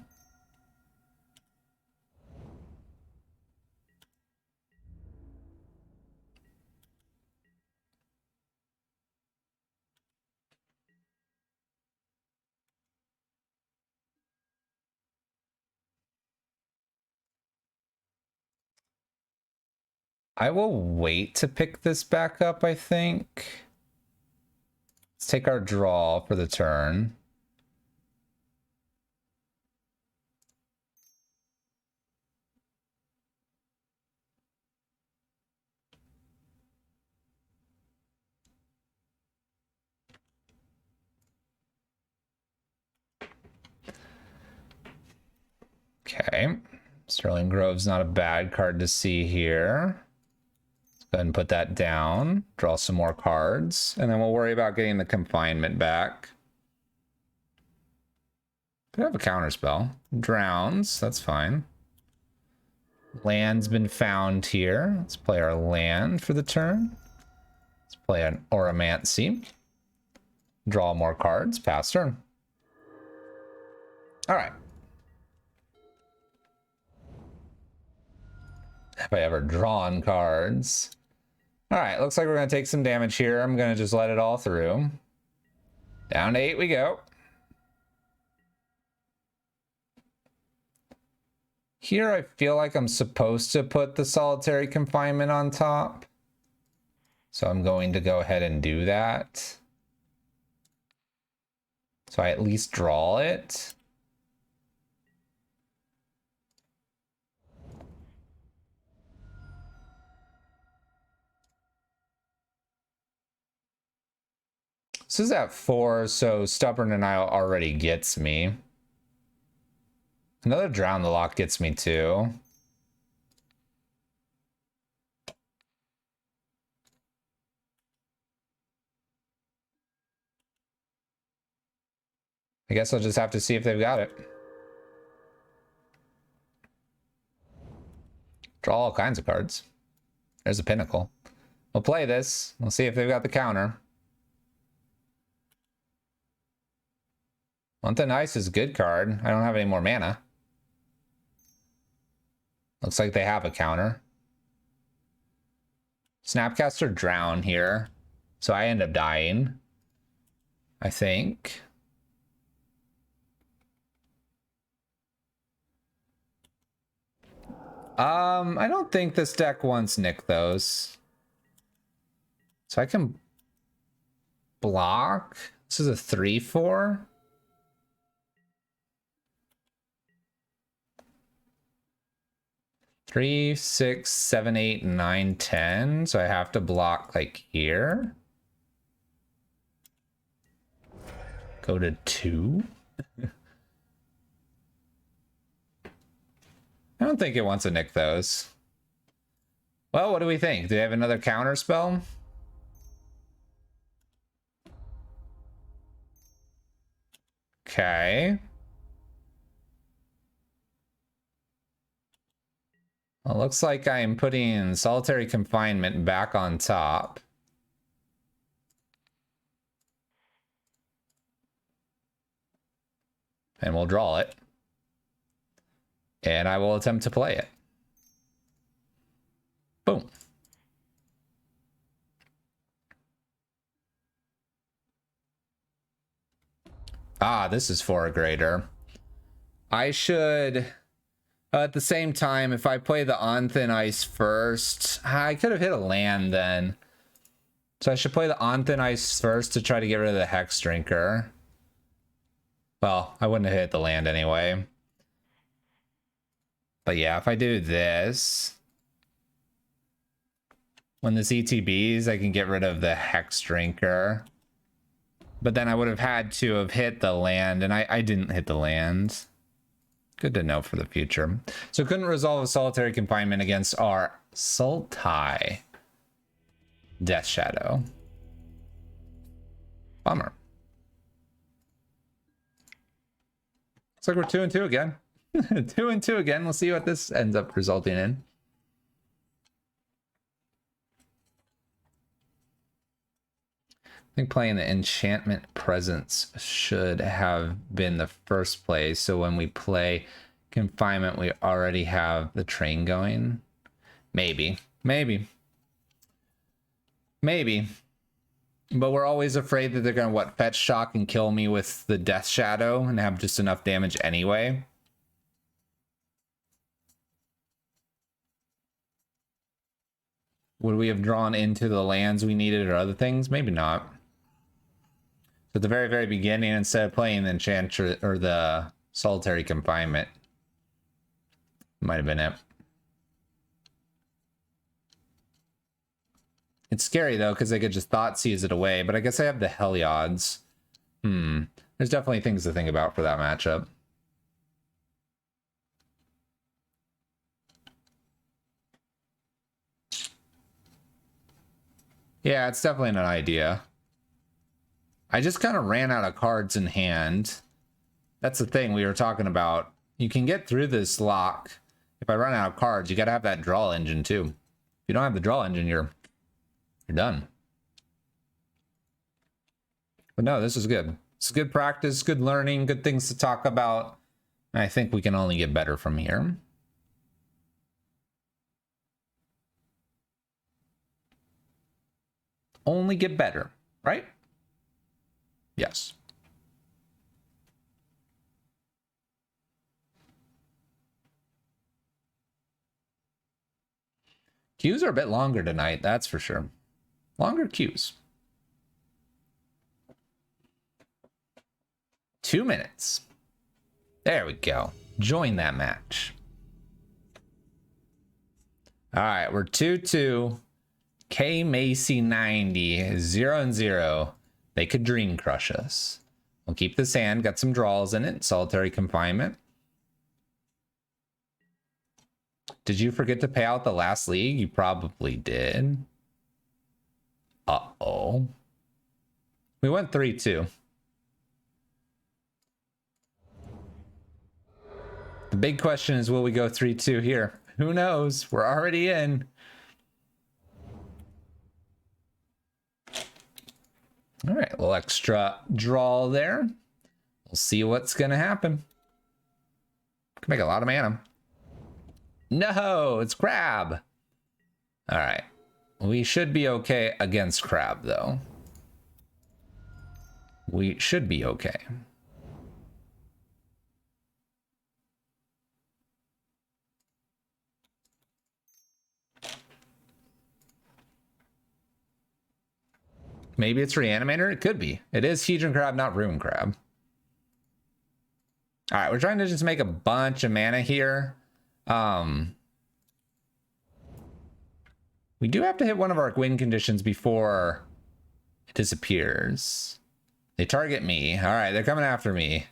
I will wait to pick this back up, I think. Let's take our draw for the turn. Okay. Sterling Grove's not a bad card to see here. Go ahead and put that down, draw some more cards, and then we'll worry about getting the confinement back. Could have a counter spell. Drowns, that's fine. Land's been found here. Let's play our land for the turn. Let's play an Oromancy. Draw more cards, pass turn. All right. Have I ever drawn cards? All right, looks like we're going to take some damage here. I'm going to just let it all through. Down to 8 we go. Here I feel like I'm supposed to put the Solitary Confinement on top. So I'm going to go ahead and do that. So I at least draw it. This is at 4, so Stubborn Denial already gets me. Another Drown the Lock gets me too. I guess I'll just have to see if they've got it. Draw all kinds of cards. There's a Pinnacle. We'll play this. We'll see if they've got the counter. Mountain Ice is a good card. I don't have any more mana. Looks like they have a counter. Snapcaster Drown here. So I end up dying, I think. I don't think this deck wants Nykthos. So I can block. This is a 3/4. Three, 6, 7, 8, 9, 10. So I have to block like here. Go to 2. I don't think it wants a Nykthos. Well, what do we think? Do they have another counter spell? Okay. Well, it looks like I'm putting Solitary Confinement back on top. And we'll draw it. And I will attempt to play it. Boom. Ah, this is for a greater. I should... at the same time, if I play the On Thin Ice first, I could have hit a land then. So I should play the On Thin Ice first to try to get rid of the Hex Drinker. Well, I wouldn't have hit the land anyway. But yeah, if I do this, when this ETBs, I can get rid of the Hex Drinker. But then I would have had to have hit the land, and I didn't hit the land. Good to know for the future. So couldn't resolve a Solitary Confinement against our Sultai Death Shadow. Bummer. Looks like we're 2-2 again. 2-2 again. We'll see what this ends up resulting in. I think playing the Enchantment Presence should have been the first play. So when we play Confinement, we already have the train going. Maybe. But we're always afraid that they're going to, fetch shock and kill me with the Death Shadow and have just enough damage anyway. Would we have drawn into the lands we needed or other things? Maybe not. So at the very, very beginning, instead of playing the Enchantress or the Solitary Confinement, might have been it. It's scary though, because they could just Thoughtseize it away, but I guess I have the Heliod's. There's definitely things to think about for that matchup. Yeah, it's definitely an idea. I just kind of ran out of cards in hand. That's the thing we were talking about. You can get through this lock. If I run out of cards, you got to have that draw engine too. If you don't have the draw engine, you're done. But no, this is good. It's good practice, good learning, good things to talk about. And I think we can only get better from here. Only get better, right? Yes. Queues are a bit longer tonight, that's for sure. Longer queues. 2 minutes. There we go. Join that match. All right, we're 2-2. K Macy 90, 0-0. They could dream crush us. We'll keep this hand, got some draws in it. Solitary Confinement. Did you forget to pay out the last league? You probably did. Uh-oh. We went 3-2. The big question is, will we go 3-2 here? Who knows? We're already in. All right, a little extra draw there. We'll see what's gonna happen. Can make a lot of mana. No, it's crab. All right, we should be okay against crab though. We should be okay. Maybe it's Reanimator? It could be. It is Hedron Crab, not Ruin Crab. All right, we're trying to just make a bunch of mana here. We do have to hit one of our win conditions before it disappears. They target me. All right, they're coming after me.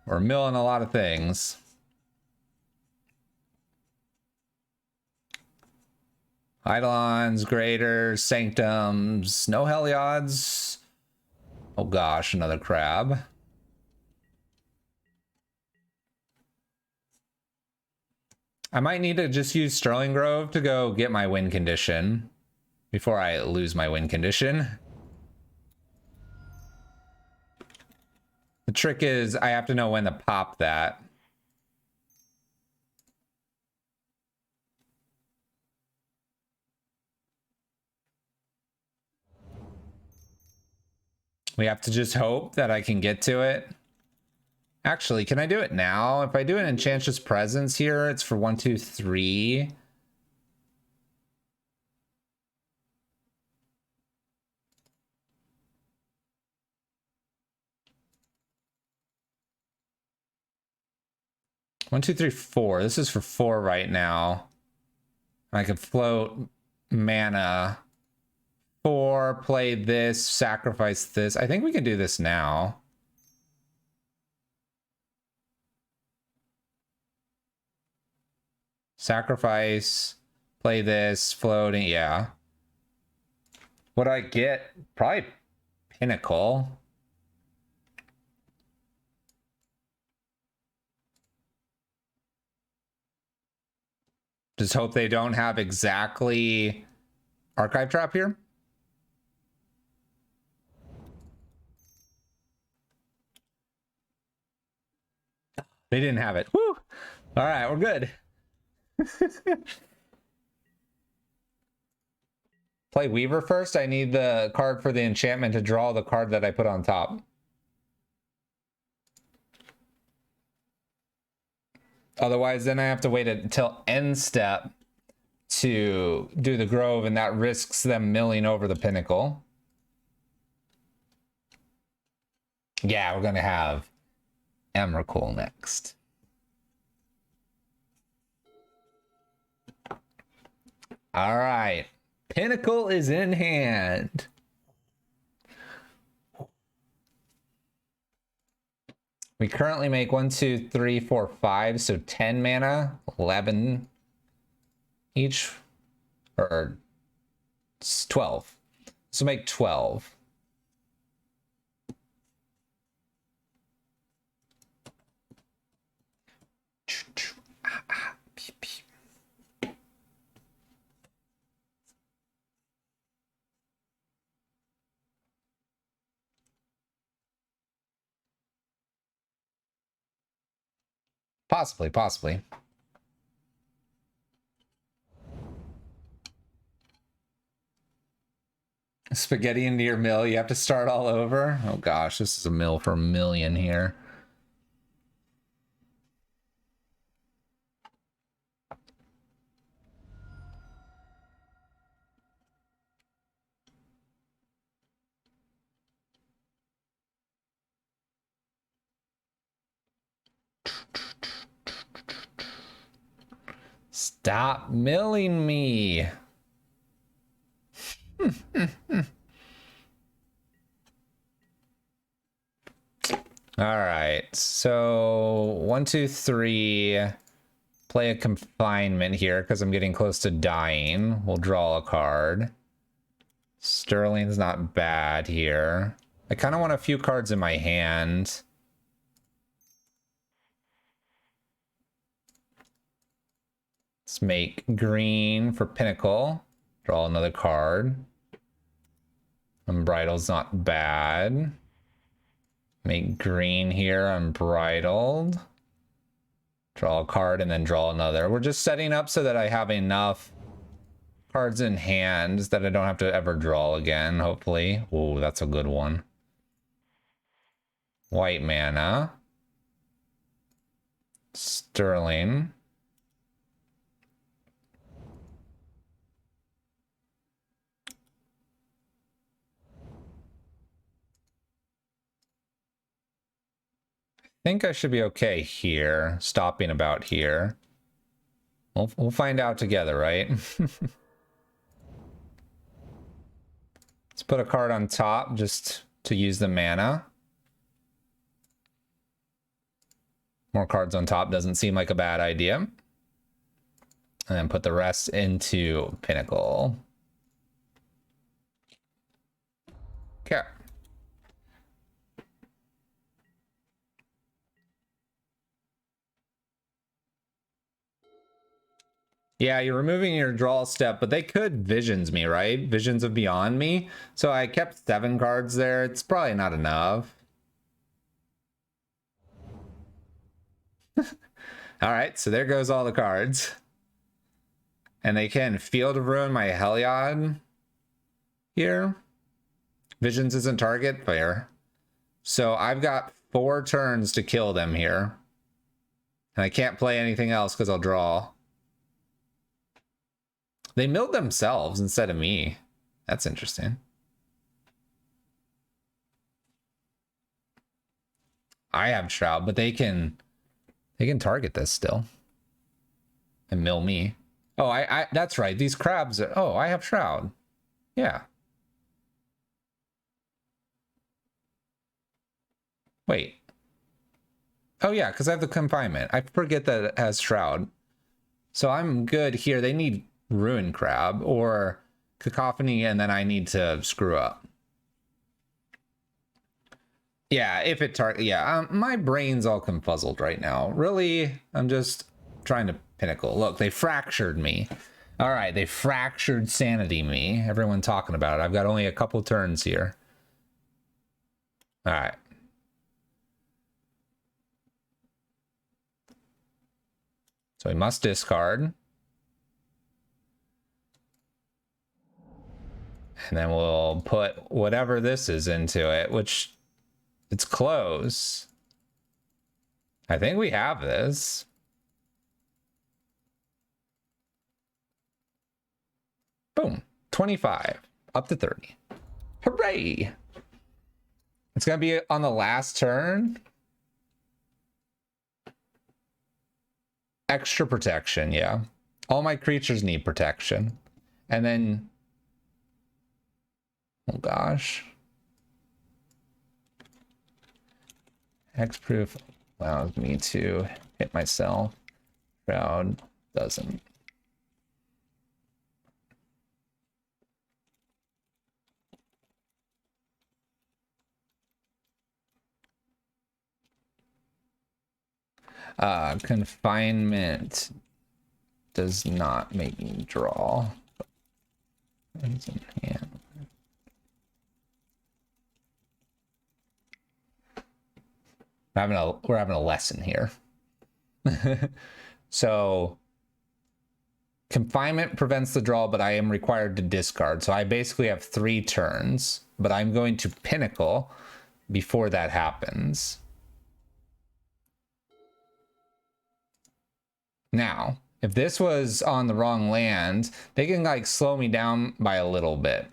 We're milling a lot of things. Eidolons, Graders, Sanctums, no Heliod's. Oh gosh, another crab. I might need to just use Sterling Grove to go get my win condition before I lose my win condition. The trick is I have to know when to pop that. We have to just hope that I can get to it. Actually, can I do it now? If I do an Enchantress Presence here, it's for 1, 2, 3. One, two, three, 4. This is for 4 right now. I could float mana. 4, play this, sacrifice this. I think we can do this now. Sacrifice, play this, floating, yeah. What do I get? Probably Pinnacle. Just hope they don't have exactly Archive Trap here. They didn't have it. Woo! All right, we're good. Play Weaver first. I need the card for the enchantment to draw the card that I put on top. Otherwise, then I have to wait until end step to do the Grove, and that risks them milling over the Pinnacle. Yeah, we're gonna have Emrakul next. All right, Pinnacle is in hand. We currently make 1, 2, 3, 4, 5, so 10 mana, 11 each, or 12. So make 12. Possibly. Spaghetti into your mill, you have to start all over. Oh gosh, this is a mill for a million here. Stop milling me. All right, so 1, 2, 3. Play a confinement here because I'm getting close to dying. We'll draw a card. Sterling's not bad here. I kind of want a few cards in my hand. Let's make green for Pinnacle. Draw another card. Unbridled's not bad. Make green here, unbridled. Draw a card and then draw another. We're just setting up so that I have enough cards in hand that I don't have to ever draw again, hopefully. Ooh, that's a good one. White mana. Sterling. I think I should be okay here, stopping about here. We'll find out together, right? Let's put a card on top just to use the mana. More cards on top doesn't seem like a bad idea. And then put the rest into Pinnacle. Okay. Yeah, you're removing your draw step, but they could Visions me, right? Visions of Beyond me. So I kept 7 cards there. It's probably not enough. All right, so there goes all the cards. And they can Field of Ruin my Heliod here. Visions isn't target, fair. So I've got 4 turns to kill them here. And I can't play anything else because I'll draw. They milled themselves instead of me. That's interesting. I have Shroud, but they can target this still. And mill me. Oh, I that's right. These crabs are, oh, I have Shroud. Yeah. Wait. Oh yeah, because I have the confinement. I forget that it has Shroud. So I'm good here. They need Ruin Crab or Cacophony, and then I need to screw up. Yeah, if it yeah, my brain's all confuzzled right now. Really, I'm just trying to Pinnacle. Look, they fractured me. All right, they fractured sanity me. Everyone talking about it. I've got only a couple turns here. All right. So we must discard. And then we'll put whatever this is into it, which it's close. I think we have this. Boom. 25. Up to 30. Hooray! It's going to be on the last turn. Extra protection, yeah. All my creatures need protection. And then... oh gosh. Hexproof allows me to hit myself. Shroud doesn't. Confinement does not make me draw. We're having a lesson here. So confinement prevents the draw, but I am required to discard. So I basically have 3 turns, but I'm going to Pinnacle before that happens. Now, if this was on the wrong land, they can like slow me down by a little bit,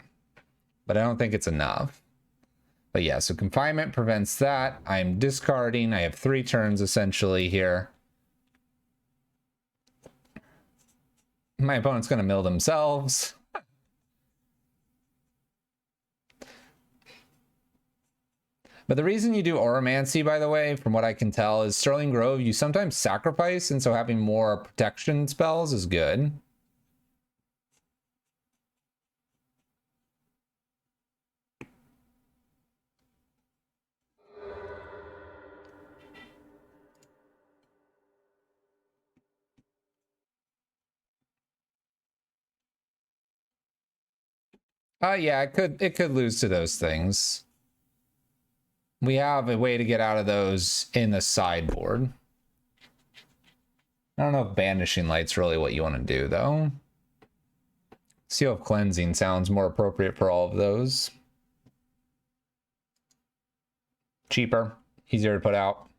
but I don't think it's enough. But yeah, so confinement prevents that. I'm discarding. I have 3 turns essentially here. My opponent's going to mill themselves. But the reason you do Oromancy, by the way, from what I can tell, is Sterling Grove, you sometimes sacrifice, and so having more protection spells is good. Yeah, it could lose to those things. We have a way to get out of those in the sideboard. I don't know if Banishing Light's really what you want to do, though. Seal of Cleansing sounds more appropriate for all of those. Cheaper, easier to put out.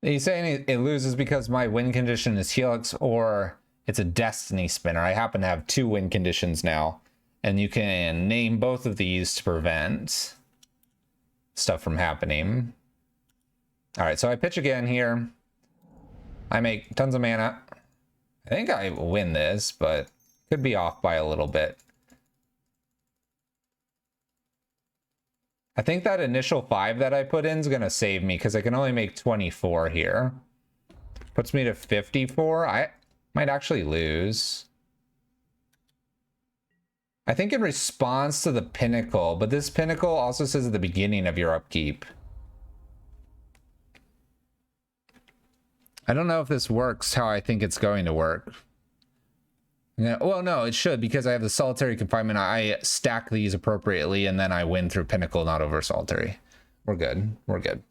He's saying it loses because my win condition is Helix or it's a Destiny Spinner. I happen to have 2 win conditions now, and you can name both of these to prevent stuff from happening. All right, so I pitch again here. I make tons of mana. I think I win this, but could be off by a little bit. I think that initial 5 that I put in is going to save me because I can only make 24 here. Puts me to 54. I might actually lose. I think in response to the Pinnacle, but this Pinnacle also says at the beginning of your upkeep. I don't know if this works how I think it's going to work. Yeah, well, no, it should, because I have the Solitary Confinement. I stack these appropriately, and then I win through Pinnacle, not over Solitary. We're good. We're good.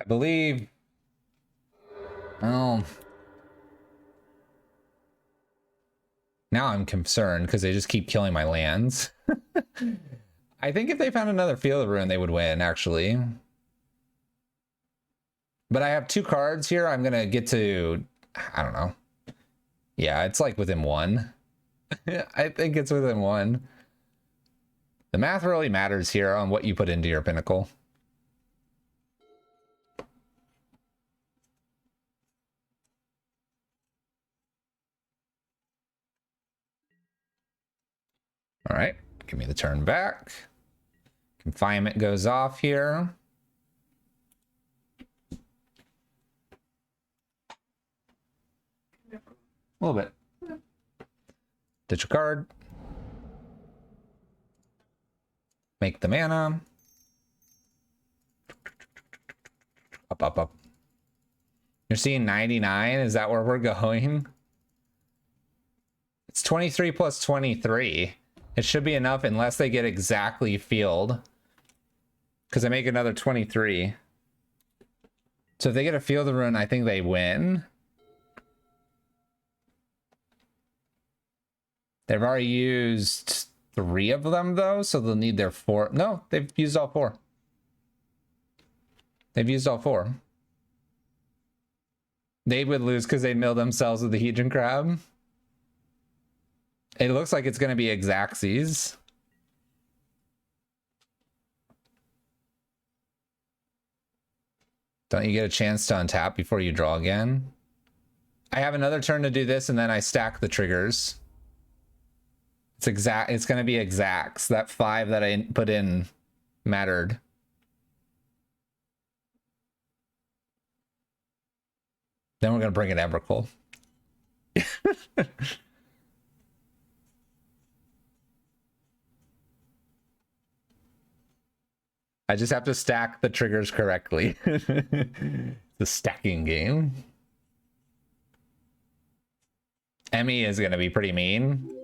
I believe... Oh... Now I'm concerned, because they just keep killing my lands. I think if they found another Field Rune, they would win, actually. But I have 2 cards here. I'm gonna get to... I don't know. Yeah, it's like within 1. I think it's within 1. The math really matters here on what you put into your Pinnacle. All right, give me the turn back. Confinement goes off here. A little bit. Ditch a card. Make the mana. Up, up, up. You're seeing 99? Is that where we're going? It's 23 plus 23. It should be enough unless they get exactly field. Because I make another 23. So if they get a Field Rune, I think they win. They've already used 3 of them, though, so they'll need their 4. No, they've used all 4. They've used all 4. They would lose because they mill themselves with the Hedron Crab. It looks like it's going to be Xaxes. Don't you get a chance to untap before you draw again? I have another turn to do this, and then I stack the triggers. It's going to be Xax. That 5 that I put in mattered. Then we're going to bring in Emrakul. I just have to stack the triggers correctly. The stacking game. Emmy is going to be pretty mean.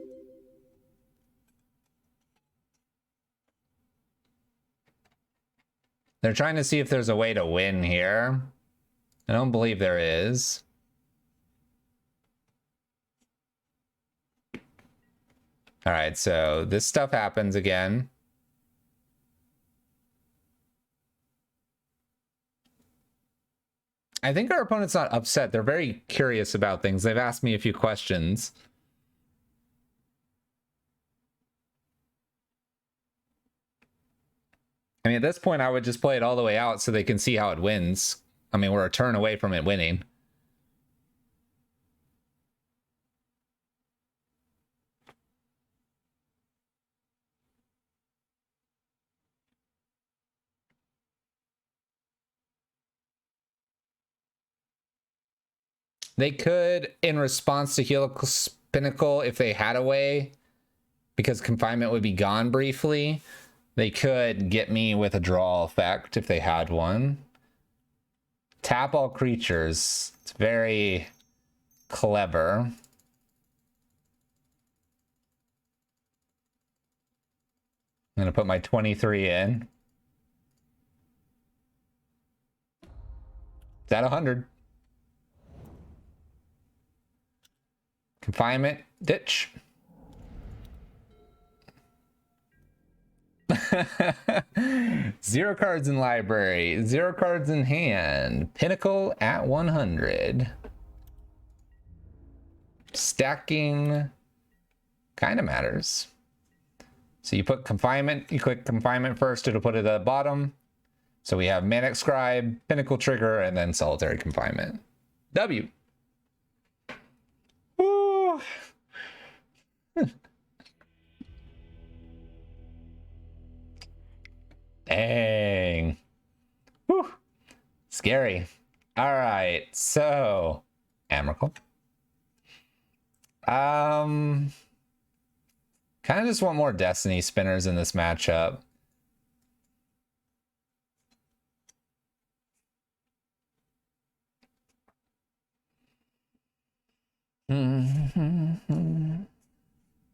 They're trying to see if there's a way to win here. I don't believe there is. All right, so this stuff happens again. I think our opponent's not upset. They're very curious about things. They've asked me a few questions. I mean, at this point, I would just play it all the way out so they can see how it wins. I mean, we're a turn away from it winning. They could, in response to Helic's Pinnacle, if they had a way, because confinement would be gone briefly, they could get me with a draw effect if they had one. Tap all creatures. It's very clever. I'm going to put my 23 in. Is that 100? Confinement, ditch. Zero cards in library, zero cards in hand. Pinnacle at 100. Stacking kind of matters. So you put confinement, you click confinement first, it'll put it at the bottom. So we have Manic Scribe, Pinnacle Trigger, and then Solitary Confinement. W. Woo. Dang. Whew. Scary. All right, so Emrakul. Kind of just want more Destiny spinners in this matchup.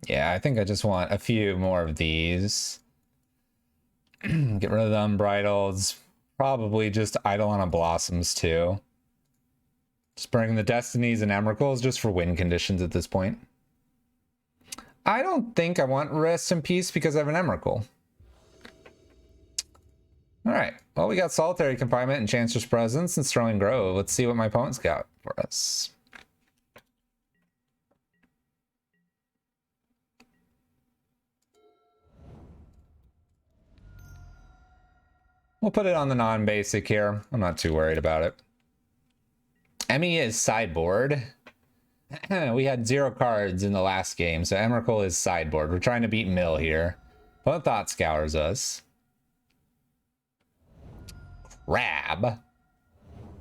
Yeah, I think I just want a few more of these. Get rid of the Unbridleds. Probably just Eidolon of Blossoms too. Just bring the Destinies and Emrakuls just for win conditions at this point. I don't think I want Rest in Peace because I have an Emrakul. Alright, well we got Solitary Confinement, Enchantress Presence, and Sterling Grove. Let's see what my opponent's got for us. We'll put it on the non-basic here. I'm not too worried about it. Emmy is sideboard. We had 0 cards in the last game, so Emrakul is sideboard. We're trying to beat Mill here. Opponent Thought Scours us. Crab.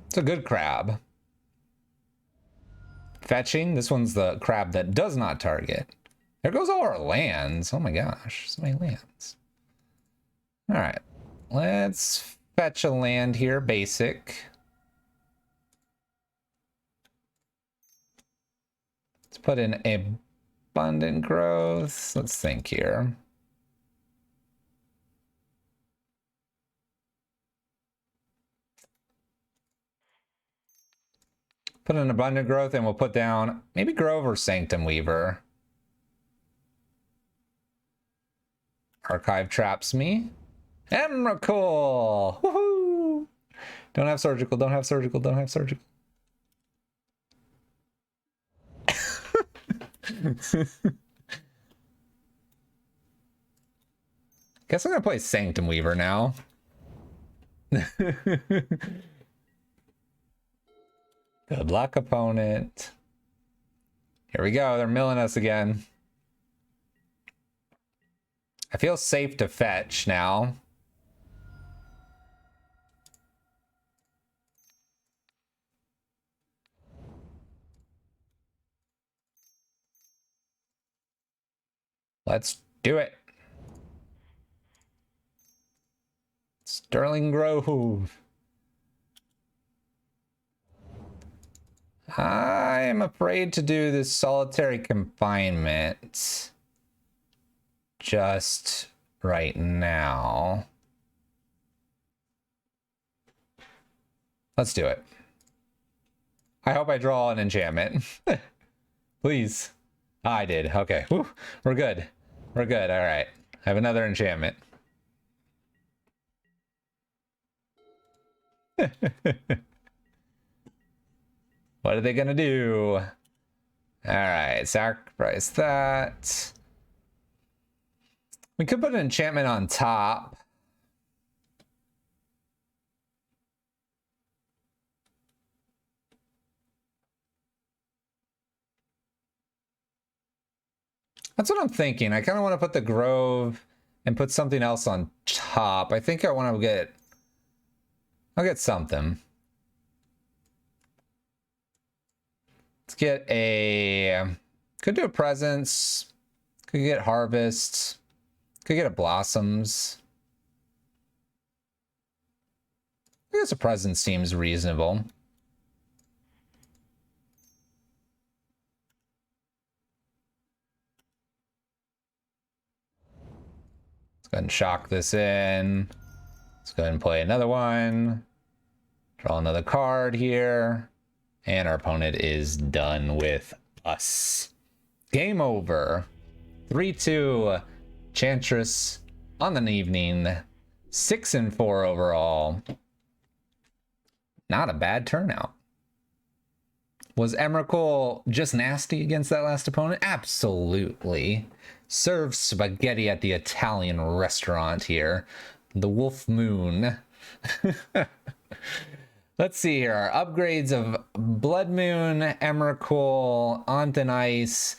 It's a good crab. Fetching. This one's the crab that does not target. There goes all our lands. Oh my gosh, so many lands. All right. Let's fetch a land here, basic. Let's put in Abundant Growth. Let's think here. Put in Abundant Growth and we'll put down maybe Grove or Sanctum Weaver. Archive traps me. Emrakul! Woohoo! Don't have surgical, don't have surgical, don't have surgical. Guess I'm gonna play Sanctum Weaver now. Good luck, opponent. Here we go, they're milling us again. I feel safe to fetch now. Let's do it. Sterling Grove. I am afraid to do this Solitary Confinement just right now. Let's do it. I hope I draw an enchantment. Please. I did. Okay. Whew. We're good. We're good. All right. I have another enchantment. What are they gonna do? All right. Sacrifice that. We could put an enchantment on top. That's what I'm thinking. I kind of want to put the Grove and put something else on top. I think I want to get... I'll get something. Let's get a... Could do a Presence. Could get Harvest. Could get a Blossoms. I guess a Presence seems reasonable. Let's go ahead and shock this in. Let's go ahead and play another one. Draw another card here. And our opponent is done with us. Game over. 3-2. Enchantress on the evening. 6-4 overall. Not a bad turnout. Was Emrakul just nasty against that last opponent? Absolutely. Served spaghetti at the Italian restaurant here. The Wolf Moon. Let's see here. Our upgrades of Blood Moon, Emrakul, Onten Ice.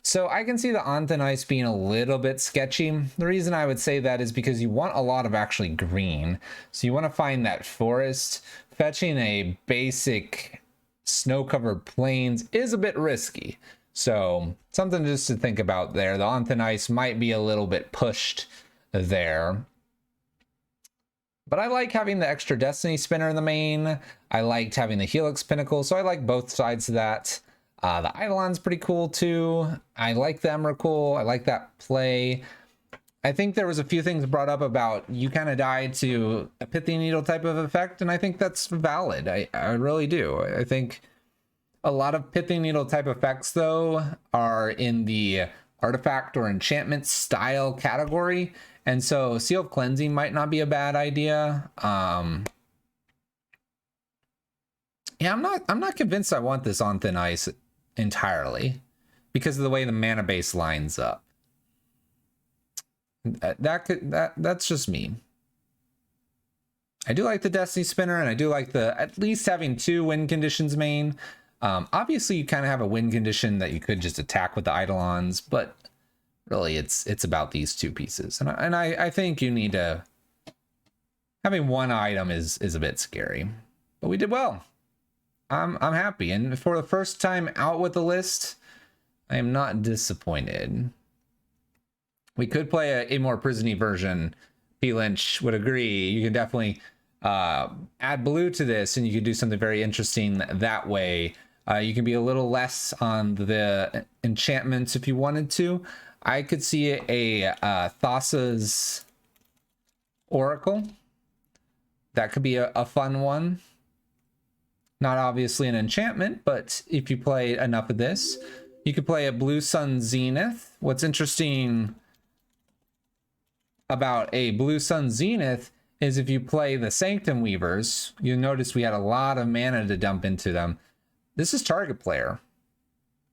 So I can see the Onten Ice being a little bit sketchy. The reason I would say that is because you want a lot of actually green. So you want to find that forest. Fetching a basic snow-covered plains is a bit risky. So something just to think about there. The Onten Ice might be a little bit pushed there. But I like having the extra Destiny Spinner in the main. I liked having the Helix Pinnacle, so I like both sides of that. The Eidolon's pretty cool too. I like the Emrakul. I like that play. I think there was a few things brought up about you kind of died to a Pithy Needle type of effect, and I think that's valid. I really do. I think a lot of Pithy Needle type effects, though, are in the artifact or enchantment style category. And so Seal of Cleansing might not be a bad idea. Yeah, I'm not convinced I want this on Thin Ice entirely because of the way the mana base lines up. That's just me. I do like the Destiny Spinner, and I do like the at least having 2 win conditions main. Obviously, you kind of have a win condition that you could just attack with the Eidolons, but really, it's about these 2 pieces, and I think you need to having 1 item is a bit scary, but we did well. I'm happy, and for the first time out with the list, I am not disappointed. We could play a more prisony version. P. Lynch would agree. You can definitely add blue to this, and you could do something very interesting that way. You can be a little less on the enchantments if you wanted to. I could see a Thassa's Oracle. That could be a fun one. Not obviously an enchantment, but if you play enough of this, you could play a Blue Sun Zenith. What's interesting about a Blue Sun Zenith is if you play the Sanctum Weavers, you'll notice we had a lot of mana to dump into them. This is target player.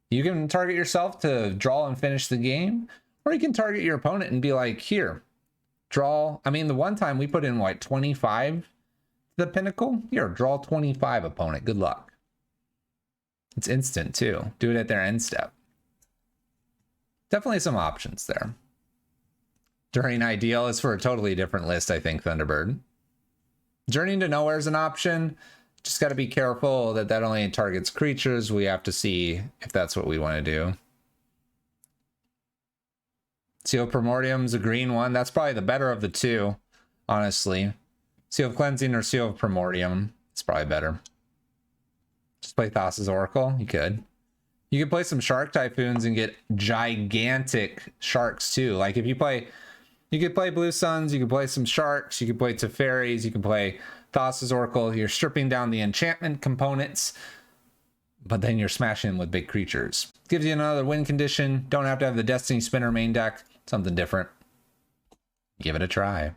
You can target yourself to draw and finish the game, or you can target your opponent and be like, here, draw. I mean, the one time we put in, what, 25 the pinnacle? Here, draw 25, opponent. Good luck. It's instant, too. Do it at their end step. Definitely some options there. During Ideal is for a totally different list, I think, Thunderbird. Journey to Nowhere is an option. Just got to be careful that that only targets creatures. We have to see if that's what we want to do. Seal of Primordium's a green one. That's probably the better of the 2, honestly. Seal of Cleansing or Seal of Primordium. It's probably better. Just play Thassa's Oracle. You could. You could play some Shark Typhoons and get gigantic sharks too. Like if you play, you could play Blue Suns, you could play some sharks, you could play Teferis, you can play Thassa's Oracle. You're stripping down the enchantment components, but then you're smashing with big creatures. Gives you another win condition. Don't have to have the Destiny Spinner main deck. Something different. Give it a try.